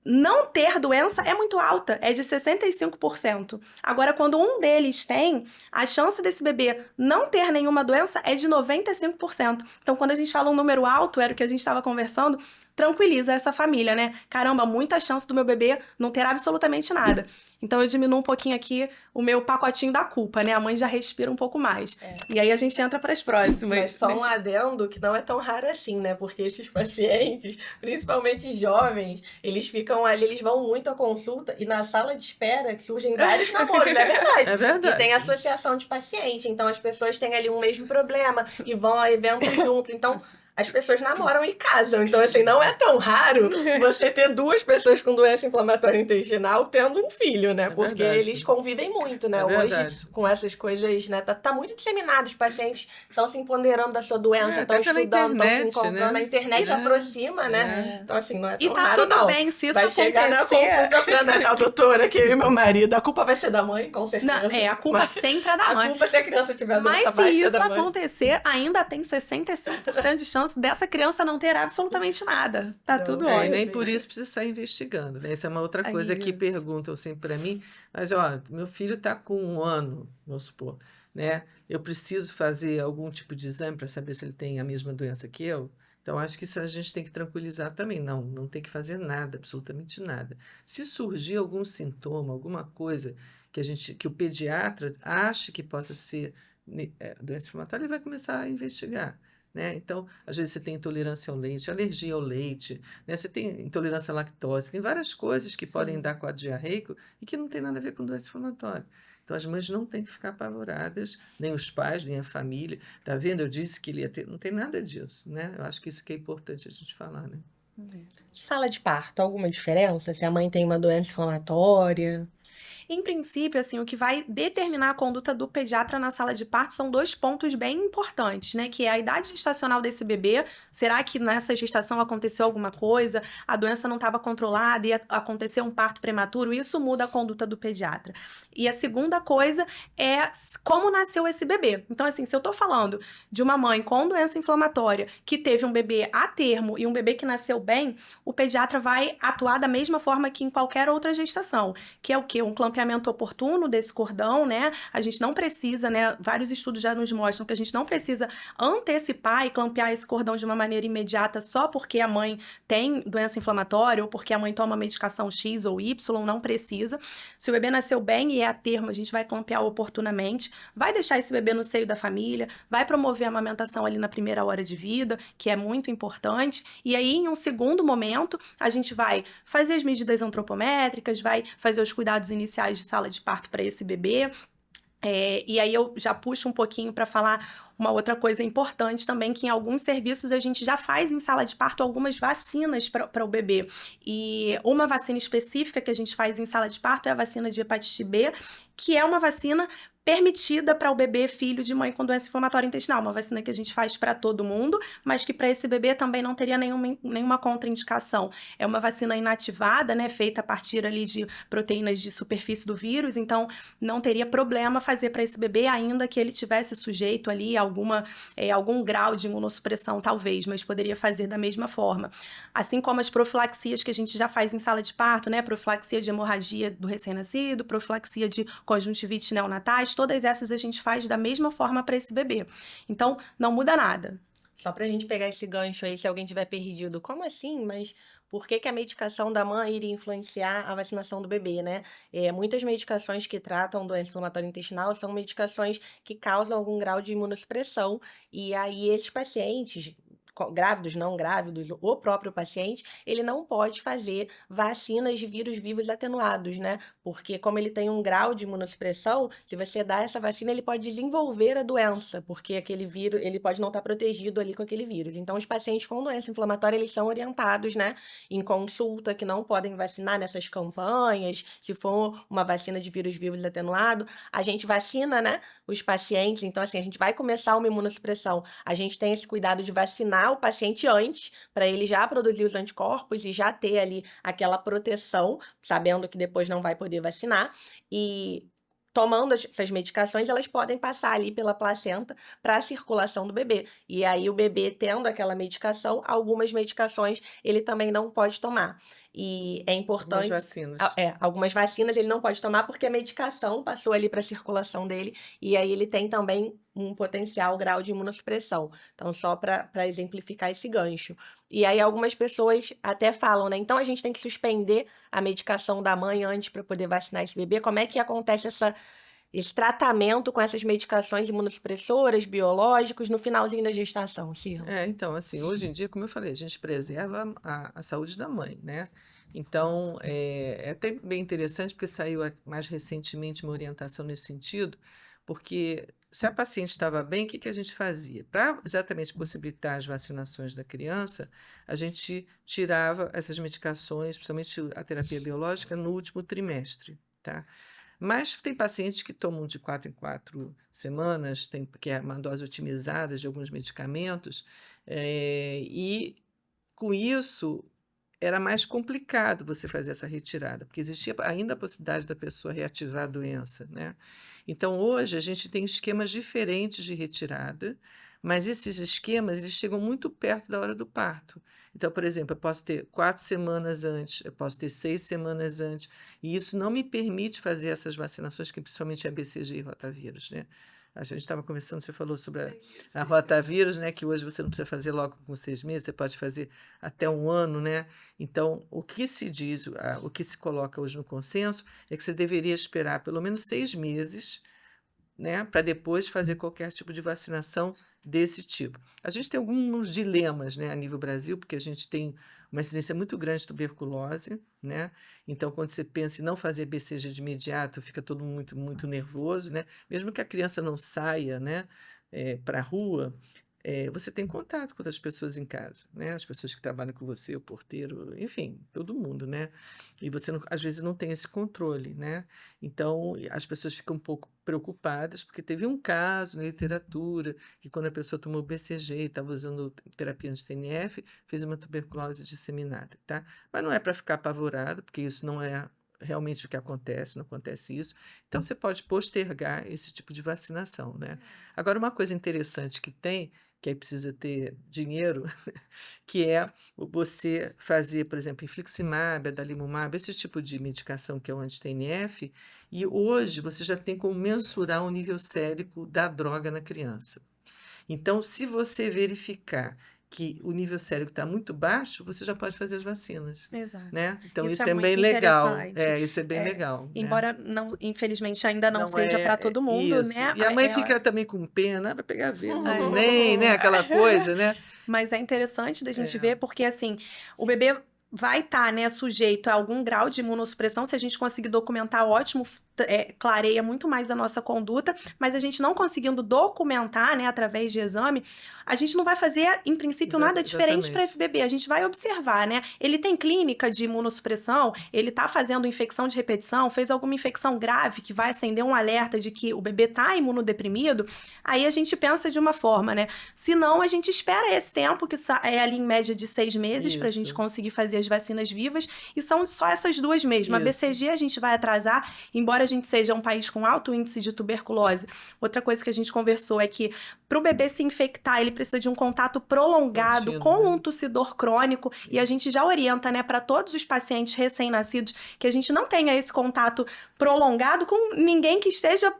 não ter doença é muito alta, é de 65%. Agora, quando um deles tem, a chance desse bebê não ter nenhuma doença é de 95%. Então, quando a gente fala um número alto, era o que a gente estava conversando, tranquiliza essa família, né? Caramba, muita chance do meu bebê não ter absolutamente nada. Então, eu diminuo um pouquinho aqui o meu pacotinho da culpa, né? A mãe já respira um pouco mais. E aí a gente entra para as próximas. Mas só um adendo que não é tão raro assim, né? Porque esses pacientes, principalmente jovens, eles ficam ali, eles vão muito à consulta e na sala de espera surgem vários namoros, é verdade. É verdade. E tem associação de paciente, então as pessoas têm ali um mesmo problema e vão a eventos juntos. Então, as pessoas namoram e casam. Então, assim, não é tão raro você ter duas pessoas com doença inflamatória intestinal tendo um filho, né? Porque verdade. eles convivem muito, né? É Hoje, verdade. com essas coisas, né? Tá muito disseminado. Os pacientes estão se empoderando da sua doença, estão até pela estudando, estão se internet, encontrando. né? A internet aproxima, né? Então, assim, não é tão E tá raro, tudo não. bem, se isso Vai acontecer... chegar na consulta pré-natal, doutora, que eu e meu marido. A culpa vai ser da mãe, com certeza. Não, a culpa sempre é da mãe. A culpa se a criança tiver doença Mas vai se ser isso da mãe. acontecer, ainda tem 65% de chance dessa criança não ter absolutamente nada. Tá Não, tudo E ótimo. nem por isso precisa sair investigando, né? Isso é uma outra coisa que isso. perguntam sempre para mim. Mas, meu filho está com 1 ano, vamos supor, né? Eu preciso fazer algum tipo de exame para saber se ele tem a mesma doença que eu? Então, acho que isso a gente tem que tranquilizar também. Não tem que fazer nada, absolutamente nada. Se surgir algum sintoma, alguma coisa que o pediatra ache que possa ser doença inflamatória, ele vai começar a investigar. Né? Então, às vezes você tem intolerância ao leite, alergia ao leite, né? Você tem intolerância à lactose, tem várias coisas que podem dar quadro diarreico e que não tem nada a ver com doença inflamatória. Então, as mães não têm que ficar apavoradas, nem os pais, nem a família. Tá vendo? Eu disse que ele ia ter... Não tem nada disso, né? Eu acho que isso que é importante a gente falar, né? Sala de parto, alguma diferença? Se a mãe tem uma doença inflamatória? Em princípio, assim, o que vai determinar a conduta do pediatra na sala de parto são 2 pontos bem importantes, né? Que é a idade gestacional desse bebê. Será que nessa gestação aconteceu alguma coisa? A doença não estava controlada e aconteceu um parto prematuro? Isso muda a conduta do pediatra. E a segunda coisa é como nasceu esse bebê. Então, assim, se eu tô falando de uma mãe com doença inflamatória que teve um bebê a termo e um bebê que nasceu bem, o pediatra vai atuar da mesma forma que em qualquer outra gestação, que é o quê? Um clampeamento oportuno desse cordão, né? A gente não precisa, né? Vários estudos já nos mostram que a gente não precisa antecipar e clampear esse cordão de uma maneira imediata só porque a mãe tem doença inflamatória ou porque a mãe toma medicação X ou Y, não precisa. Se o bebê nasceu bem e é a termo, a gente vai clampear oportunamente, vai deixar esse bebê no seio da família, vai promover a amamentação ali na primeira hora de vida, que é muito importante, e aí em um segundo momento, a gente vai fazer as medidas antropométricas, vai fazer os cuidados iniciais de sala de parto para esse bebê. E aí eu já puxo um pouquinho para falar uma outra coisa importante também, que em alguns serviços a gente já faz em sala de parto algumas vacinas para o bebê. E uma vacina específica que a gente faz em sala de parto é a vacina de hepatite B, que é uma vacina permitida para o bebê filho de mãe com doença inflamatória intestinal, uma vacina que a gente faz para todo mundo, mas que para esse bebê também não teria nenhuma contraindicação. É uma vacina inativada, né, feita a partir ali de proteínas de superfície do vírus, então não teria problema fazer para esse bebê, ainda que ele tivesse sujeito ali a algum grau de imunossupressão, talvez, mas poderia fazer da mesma forma. Assim como as profilaxias que a gente já faz em sala de parto, né, profilaxia de hemorragia do recém-nascido, profilaxia de conjuntivite neonatais, todas essas a gente faz da mesma forma para esse bebê. Então, não muda nada. Só pra gente pegar esse gancho aí, se alguém tiver perdido, como assim? Mas por que que a medicação da mãe iria influenciar a vacinação do bebê, né? Muitas medicações que tratam doença inflamatória intestinal são medicações que causam algum grau de imunossupressão, e aí esses pacientes, grávidos, não grávidos, o próprio paciente, ele não pode fazer vacinas de vírus vivos atenuados, né? Porque como ele tem um grau de imunossupressão, se você dá essa vacina, ele pode desenvolver a doença, porque aquele vírus, ele pode não estar protegido ali com aquele vírus. Então, os pacientes com doença inflamatória, eles são orientados, né, em consulta, que não podem vacinar nessas campanhas. Se for uma vacina de vírus vivos atenuado, a gente vacina, né, os pacientes. Então, assim, a gente vai começar uma imunossupressão, a gente tem esse cuidado de vacinar o paciente antes, para ele já produzir os anticorpos e já ter ali aquela proteção, sabendo que depois não vai poder vacinar. E tomando essas medicações, elas podem passar ali pela placenta para a circulação do bebê. E aí o bebê tendo aquela medicação, algumas medicações ele também não pode tomar. E é Algumas importante, vacinas. algumas vacinas ele não pode tomar porque a medicação passou ali para a circulação dele, e aí ele tem também um potencial grau de imunossupressão. Então, só para exemplificar esse gancho. E aí algumas pessoas até falam, né? Então a gente tem que suspender a medicação da mãe antes para poder vacinar esse bebê. Como é que acontece esse tratamento com essas medicações imunossupressoras, biológicos, no finalzinho da gestação, Ciro? Então, assim, hoje em dia, como eu falei, a gente preserva a saúde da mãe, né? Então, é até bem interessante, porque saiu mais recentemente uma orientação nesse sentido, porque se a paciente estava bem, o que que a gente fazia? Para exatamente possibilitar as vacinações da criança, a gente tirava essas medicações, principalmente a terapia biológica, no último trimestre, tá? Mas tem pacientes que tomam de 4 em 4 semanas, que é uma dose otimizada de alguns medicamentos, e com isso era mais complicado você fazer essa retirada, porque existia ainda a possibilidade da pessoa reativar a doença, né? Então, hoje, a gente tem esquemas diferentes de retirada, mas esses esquemas, eles chegam muito perto da hora do parto. Então, por exemplo, eu posso ter 4 semanas antes, eu posso ter 6 semanas antes, e isso não me permite fazer essas vacinações, que principalmente é BCG e rotavírus, né? A gente estava conversando, você falou sobre a rotavírus, né? Que hoje você não precisa fazer logo com 6 meses, você pode fazer até 1 ano, né? Então, o que se diz, o que se coloca hoje no consenso é que você deveria esperar pelo menos 6 meses, né, para depois fazer qualquer tipo de vacinação desse tipo. A gente tem alguns dilemas, né, a nível Brasil, porque a gente tem uma incidência muito grande de tuberculose, né? Então, quando você pensa em não fazer BCG de imediato, fica todo muito, muito nervoso, né? Mesmo que a criança não saia, né, para a rua, você tem contato com outras pessoas em casa, né? As pessoas que trabalham com você, o porteiro, enfim, todo mundo, né? E você, às vezes, não tem esse controle, né? Então, as pessoas ficam um pouco preocupadas, porque teve um caso na literatura que quando a pessoa tomou BCG e estava usando terapia anti-TNF, fez uma tuberculose disseminada, tá? Mas não é para ficar apavorado, porque isso não é realmente o que acontece, não acontece isso. Então, você pode postergar esse tipo de vacinação, né? Agora, uma coisa interessante que aí precisa ter dinheiro, que é você fazer, por exemplo, infliximab, adalimumab, esse tipo de medicação que é o anti-TNF, e hoje você já tem como mensurar o nível sérico da droga na criança. Então, se você verificar que o nível sérico está muito baixo, você já pode fazer as vacinas, Exato. né? Então, Isso isso é é bem muito legal. interessante. Isso é bem legal, né? Embora, infelizmente, ainda não Não seja para todo mundo, isso. né? E a mãe fica também com pena, vai pegar vírus, É. nem, né? Aquela coisa, né? Mas é interessante da gente É. ver, porque assim, o bebê vai estar, né, sujeito a algum grau de imunossupressão. Se a gente conseguir documentar, ótimo, clareia muito mais a nossa conduta, mas a gente não conseguindo documentar, né, através de exame, a gente não vai fazer, em princípio, nada diferente para esse bebê. A gente vai observar, né? Ele tem clínica de imunossupressão, ele tá fazendo infecção de repetição, fez alguma infecção grave que vai acender um alerta de que o bebê tá imunodeprimido, aí a gente pensa de uma forma, né? Se não, a gente espera esse tempo, que é ali em média de 6 meses, pra gente conseguir fazer as vacinas vivas, e são só essas duas mesmo. A BCG a gente vai atrasar, embora a gente seja um país com alto índice de tuberculose. Outra coisa que a gente conversou é que pro bebê se infectar, ele precisa de um contato prolongado com um tossidor crônico, e a gente já orienta, né, para todos os pacientes recém-nascidos, que a gente não tenha esse contato prolongado com ninguém que esteja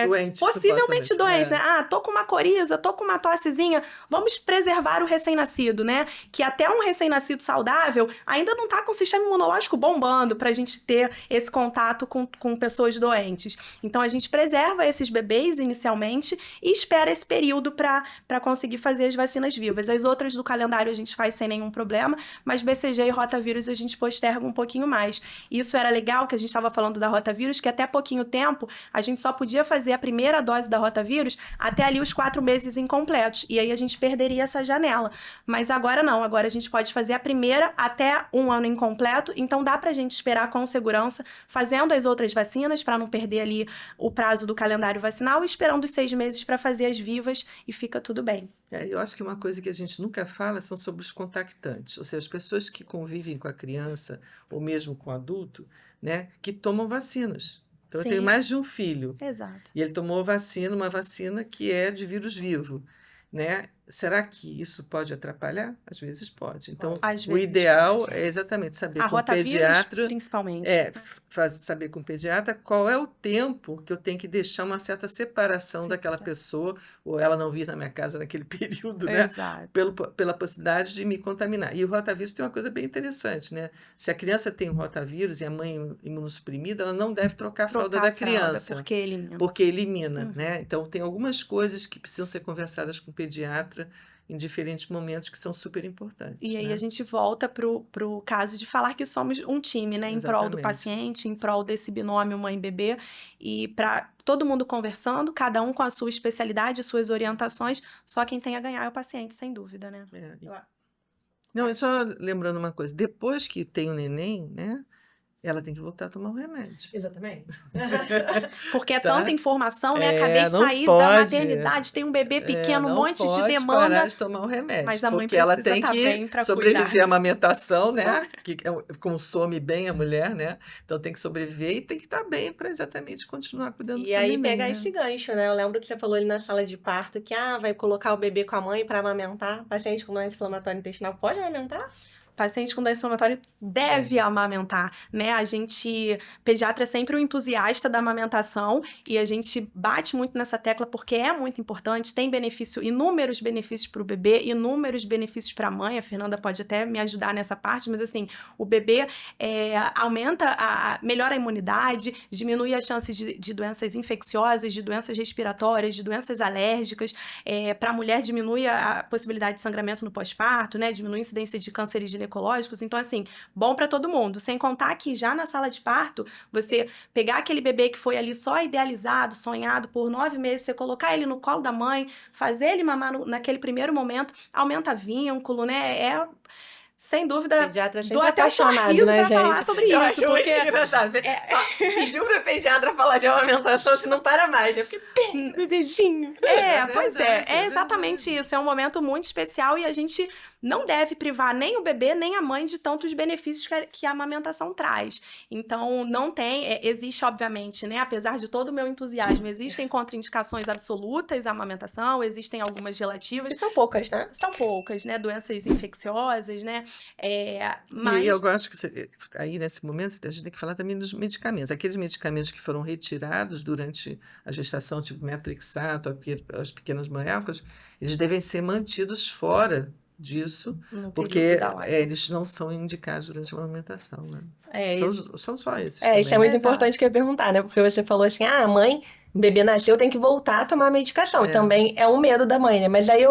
doente, possivelmente doente, né? Ah, tô com uma coriza, tô com uma tossezinha, vamos preservar o recém-nascido, né? Que até um recém-nascido saudável ainda não tá com o sistema imunológico bombando pra gente ter esse contato com pessoas doentes. Então, a gente preserva esses bebês inicialmente e espera esse período para conseguir fazer as vacinas vivas. As outras do calendário a gente faz sem nenhum problema, mas BCG e rotavírus a gente posterga um pouquinho mais. Isso era legal, que a gente estava falando da rotavírus, que até pouquinho tempo a gente só podia fazer a primeira dose da rotavírus até ali os 4 meses incompletos, e aí a gente perderia essa janela. Mas agora não, agora a gente pode fazer a primeira até 1 ano incompleto, então dá pra gente esperar com segurança, fazendo as outras vacinas, para não perder ali o prazo do calendário vacinal, e esperando os 6 meses para fazer as vivas, e fica tudo bem. Eu acho que uma coisa que a gente nunca fala são sobre os contactantes, ou seja, as pessoas que convivem com a criança, ou mesmo com o adulto, né, que tomam vacinas. Então, eu tenho mais de um filho. Exato. E ele tomou uma vacina que é de vírus vivo, né? Será que isso pode atrapalhar? Às vezes pode. Então, o ideal é exatamente saber com o pediatra, principalmente. Saber com o pediatra qual é o tempo que eu tenho que deixar uma certa separação daquela pessoa, ou ela não vir na minha casa naquele período, né? Exato. Pela possibilidade de me contaminar. E o rotavírus tem uma coisa bem interessante, né? Se a criança tem o rotavírus e a mãe imunossuprimida, ela não deve trocar a fralda da criança. Porque elimina, né? Então, tem algumas coisas que precisam ser conversadas com o pediatra em diferentes momentos que são super importantes. E aí, né? A gente volta pro caso de falar que somos um time, né? Em prol do paciente, em prol desse binômio mãe-bebê, e para todo mundo conversando, cada um com a sua especialidade, suas orientações, só quem tem a ganhar é o paciente, sem dúvida, né? Não, só lembrando uma coisa, depois que tem o neném, né? Ela tem que voltar a tomar o remédio. Exatamente. Porque é tanta informação, né? Acabei de sair da maternidade, tem um bebê pequeno, um monte de demanda. Não pode parar de tomar o remédio. Mas a mãe porque ela precisa tem bem que pra sobreviver cuidar. à amamentação, né? Que consome bem a mulher, né? Então tem que sobreviver e tem que estar bem para exatamente continuar cuidando do seu neném. E aí pegar né? esse gancho, né? Eu lembro que você falou ali na sala de parto que vai colocar o bebê com a mãe para amamentar. Paciente com doença inflamatória intestinal pode amamentar? Paciente com doença inflamatória deve amamentar, né? Pediatra é sempre um entusiasta da amamentação, e a gente bate muito nessa tecla porque é muito importante, tem inúmeros benefícios para o bebê, inúmeros benefícios para a mãe. A Fernanda pode até me ajudar nessa parte, mas assim, o bebê melhora a imunidade, diminui as chances de doenças infecciosas, de doenças respiratórias, de doenças alérgicas. Para a mulher, diminui a possibilidade de sangramento no pós-parto, né? Diminui a incidência de cânceres ginecológicos. Então, assim, bom para todo mundo. Sem contar que já na sala de parto, você pegar aquele bebê que foi ali só idealizado, sonhado por 9 meses, você colocar ele no colo da mãe, fazer ele mamar naquele primeiro momento, aumenta vínculo, né? Sem dúvida, Pediatra sempre dou até um apaixonado, sorriso né, pra falar sobre Eu isso. acho Porque muito engraçado. Pediu pra pediatra falar de amamentação, se não para mais. Eu fiquei, bebezinho. Pois é. É exatamente isso. É um momento muito especial, e a gente não deve privar nem o bebê, nem a mãe de tantos benefícios que a amamentação traz. Então, não tem... existe, obviamente, né? Apesar de todo o meu entusiasmo, existem contraindicações absolutas à amamentação, existem algumas relativas. E são poucas, né? São poucas, né? Doenças infecciosas, né? Mas... E eu acho que aí, nesse momento, a gente tem que falar também dos medicamentos. Aqueles medicamentos que foram retirados durante a gestação, tipo metrixato, as pequenas moléculas, eles devem ser mantidos fora disso, porque eles não são indicados durante a amamentação, né? São só esses. Isso é muito importante que eu ia perguntar, né? Porque você falou assim, a mãe o bebê nasceu, tem que voltar a tomar a medicação. E É. também é um medo da mãe, né? Mas aí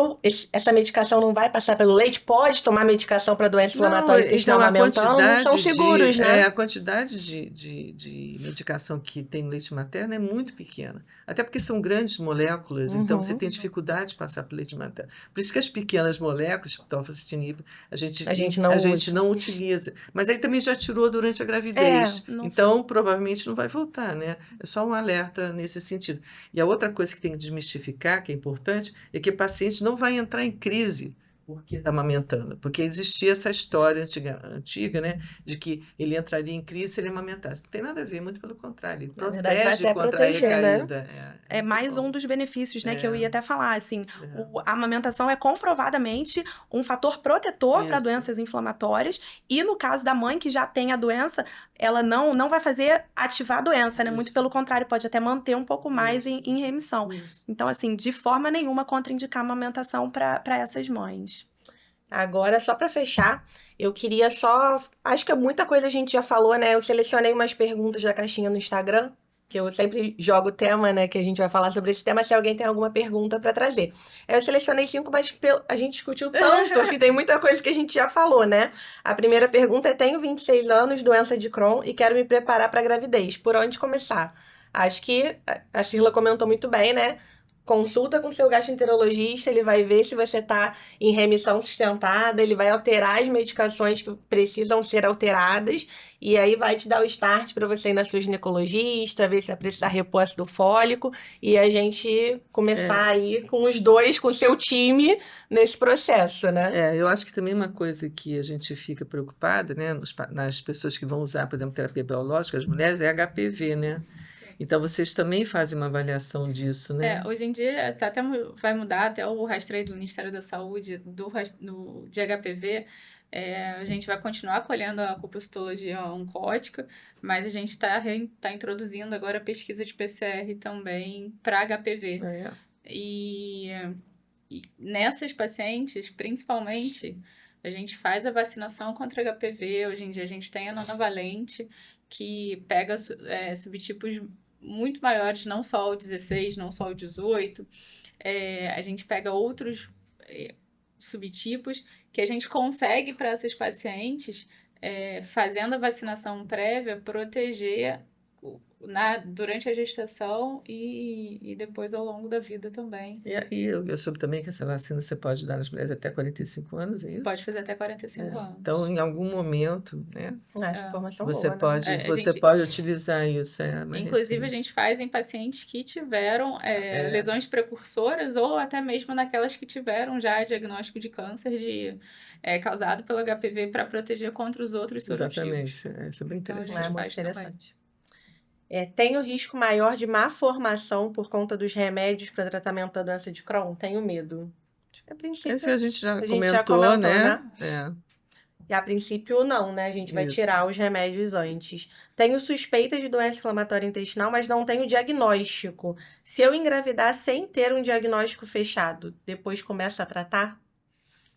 essa medicação não vai passar pelo leite? Pode tomar medicação para doença Não, inflamatória intestinal então a amamentando? São quantidade seguros, de, né? a quantidade de medicação que tem no leite materno é muito pequena. Até porque são grandes moléculas, então você Uhum. tem dificuldade de passar pelo leite materno. Por isso que as pequenas moléculas, tipo tofacitinib, A gente não a gente usa. não utiliza. Mas aí também já tirou durante a gravidez. não Então, provavelmente não vai voltar, né? É só um alerta nesse sentido. E a outra coisa que tem que desmistificar, que é importante, é que o paciente não vai entrar em crise porque está amamentando. Porque existia essa história antiga, né? De que ele entraria em crise se ele amamentasse. Não tem nada a ver, muito pelo contrário. Ele Na verdade, vai protege até contra a proteger, né? recaída. É muito mais bom. um dos benefícios, né, que eu É, ia até falar, assim, é. a amamentação é comprovadamente um fator protetor para Isso. doenças inflamatórias, e no caso da mãe que já tem a doença, ela não vai fazer ativar a doença, né, muito Isso. pelo contrário, pode até manter um pouco mais Isso. em remissão. Isso. Então, assim, de forma nenhuma contraindicar a amamentação para essas mães. Agora, só para fechar, eu queria só. Acho que muita coisa a gente já falou, né? Eu selecionei umas perguntas da caixinha no Instagram, que eu sempre jogo o tema, né? Que a gente vai falar sobre esse tema, se alguém tem alguma pergunta para trazer. Eu selecionei 5, mas a gente discutiu tanto que tem muita coisa que a gente já falou, né? A primeira pergunta é: tenho 26 anos, doença de Crohn e quero me preparar para a gravidez. Por onde começar? Acho que a Cirla comentou muito bem, né? Consulta com seu gastroenterologista, ele vai ver se você está em remissão sustentada, ele vai alterar as medicações que precisam ser alteradas e aí vai te dar o start para você ir na sua ginecologista, ver se vai precisar repor ácido fólico e a gente começar aí com os dois, com o seu time nesse processo, né? Eu acho que também uma coisa que a gente fica preocupada, né, nas pessoas que vão usar, por exemplo, terapia biológica, as mulheres, é HPV, né? Então, vocês também fazem uma avaliação disso, né? Hoje em dia vai mudar até o rastreio do Ministério da Saúde de HPV. A gente vai continuar colhendo a copocitologia oncótica, mas a gente está introduzindo agora a pesquisa de PCR também para HPV. E nessas pacientes, principalmente, a gente faz a vacinação contra HPV. Hoje em dia a gente tem a nonavalente, que pega subtipos muito maiores, não só o 16, não só o 18. A gente pega outros subtipos que a gente consegue para essas pacientes, fazendo a vacinação prévia, proteger durante a gestação e depois ao longo da vida também. E eu soube também que essa vacina você pode dar nas mulheres até 45 anos, é isso? Pode fazer até 45 anos. Então, em algum momento, né? Essa informação Você boa, pode, né? você pode utilizar isso. Inclusive, a gente faz em pacientes que tiveram lesões precursoras ou até mesmo naquelas que tiveram já diagnóstico de câncer causado pelo HPV para proteger contra os outros sorotipos. Exatamente. Isso é bem interessante. É muito interessante. Tenho risco maior de má formação por conta dos remédios para tratamento da doença de Crohn? Tenho medo. A princípio, Isso a gente já comentou, comentou, né? É. E a princípio não, né? A gente vai Isso. tirar os remédios antes. Tenho suspeita de doença inflamatória intestinal, mas não tenho diagnóstico. Se eu engravidar sem ter um diagnóstico fechado, depois começa a tratar?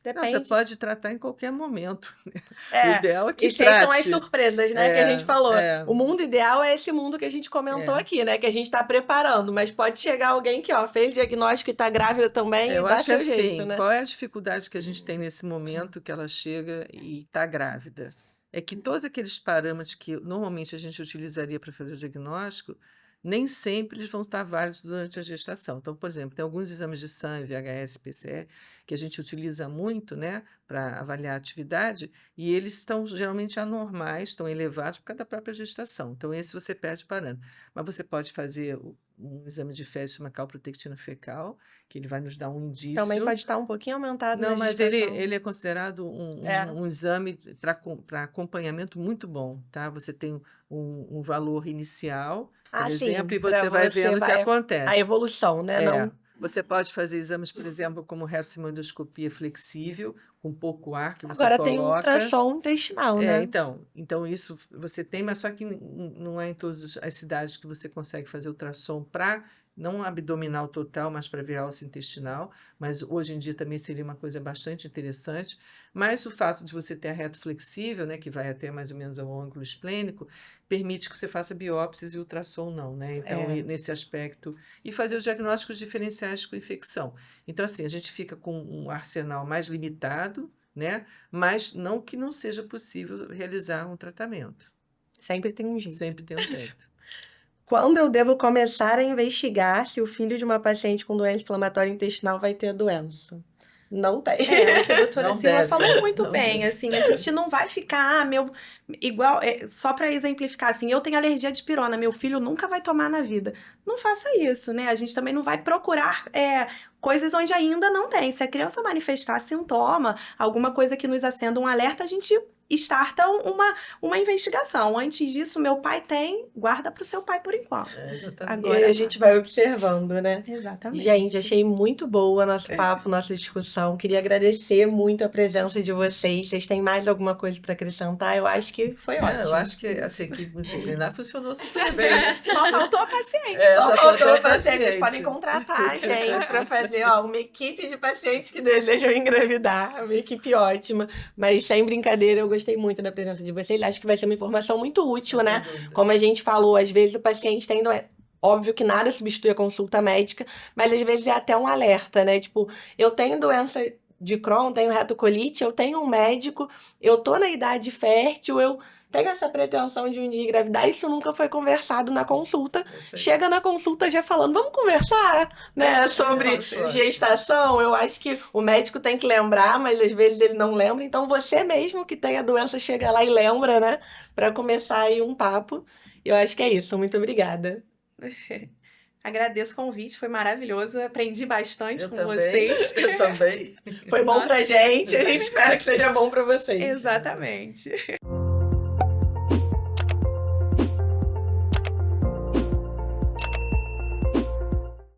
Não, Depende. você pode tratar em qualquer momento. O ideal é que E sempre são as trate. surpresas, né? Que a gente falou. O mundo ideal é esse mundo que a gente comentou É. aqui, né? Que a gente está preparando. Mas pode chegar alguém que, fez diagnóstico e está grávida também Eu e dá acho que seu jeito, assim, né? qual é a dificuldade que a gente tem nesse momento que ela chega e está grávida? É que todos aqueles parâmetros que normalmente a gente utilizaria para fazer o diagnóstico, nem sempre eles vão estar válidos durante a gestação. Então, por exemplo, tem alguns exames de sangue, VHS, PCR, que a gente utiliza muito, né, para avaliar a atividade, e eles estão geralmente anormais, estão elevados por causa da própria gestação. Então, esse você perde parâmetro. Mas você pode fazer um exame de fezes, uma calprotectina fecal, que ele vai nos dar um indício. Também pode estar um pouquinho aumentado Não, na mas gestação. ele é considerado um exame para acompanhamento muito bom, tá? Você tem um valor inicial, por exemplo, e você vai vendo o que acontece. A evolução, né? Não... Você pode fazer exames, por exemplo, como retossemendoscopia flexível, com pouco ar que você Agora coloca. tem um ultrassom intestinal, né? Então isso você tem, mas só que não é em todas as cidades que você consegue fazer ultrassom para não abdominal total, mas para ver a alça intestinal, mas hoje em dia também seria uma coisa bastante interessante. Mas o fato de você ter a reto flexível, né, que vai até mais ou menos ao ângulo esplênico, permite que você faça biópsias e ultrassom não, né? Então, nesse aspecto, e fazer os diagnósticos diferenciais com infecção. Então, assim, a gente fica com um arsenal mais limitado, né? Mas não que não seja possível realizar um tratamento. Sempre tem um jeito. Sempre tem um jeito. Quando eu devo começar a investigar se o filho de uma paciente com doença inflamatória intestinal vai ter a doença? Não tem. O que a doutora Não Silva deve, falou muito não bem, deve. assim, a gente não vai ficar, igual, só para exemplificar, assim, eu tenho alergia de pirona, meu filho nunca vai tomar na vida. Não faça isso, né? A gente também não vai procurar coisas onde ainda não tem. Se a criança manifestar sintoma, alguma coisa que nos acenda um alerta, a gente starta uma investigação. Antes disso, meu pai tem, guarda para o seu pai por enquanto. Exatamente. E aí a gente vai observando, né? Exatamente. Gente, achei muito boa nosso papo, nossa discussão. Queria agradecer muito a presença de vocês. Vocês têm mais alguma coisa para acrescentar? Eu acho que foi ótimo. Eu acho que essa equipe multidisciplinar funcionou super bem, né? Só faltou a paciente. Só faltou a paciente. paciente. Vocês podem contratar a gente para fazer uma equipe de pacientes que desejam engravidar. Uma equipe ótima. Mas sem brincadeira, eu gostei muito da presença de vocês. Acho que vai ser uma informação muito útil, né? Como a gente falou, às vezes o paciente tem doença. Óbvio que nada substitui a consulta médica, mas às vezes é até um alerta, né? Tipo, eu tenho doença de Crohn, tenho retocolite, eu tenho um médico, eu tô na idade fértil, eu tenho essa pretensão de um dia engravidar, isso nunca foi conversado na consulta. Chega na consulta já falando, vamos conversar, né, sobre gestação. Eu acho que o médico tem que lembrar, mas às vezes ele não lembra. Então você mesmo que tem a doença chega lá e lembra, né, para começar aí um papo. Eu acho que é isso. Muito obrigada. Agradeço o convite, foi maravilhoso. Eu aprendi bastante com também, vocês. Eu também. Foi bom pra gente, a gente espera que seja bom pra vocês. Exatamente.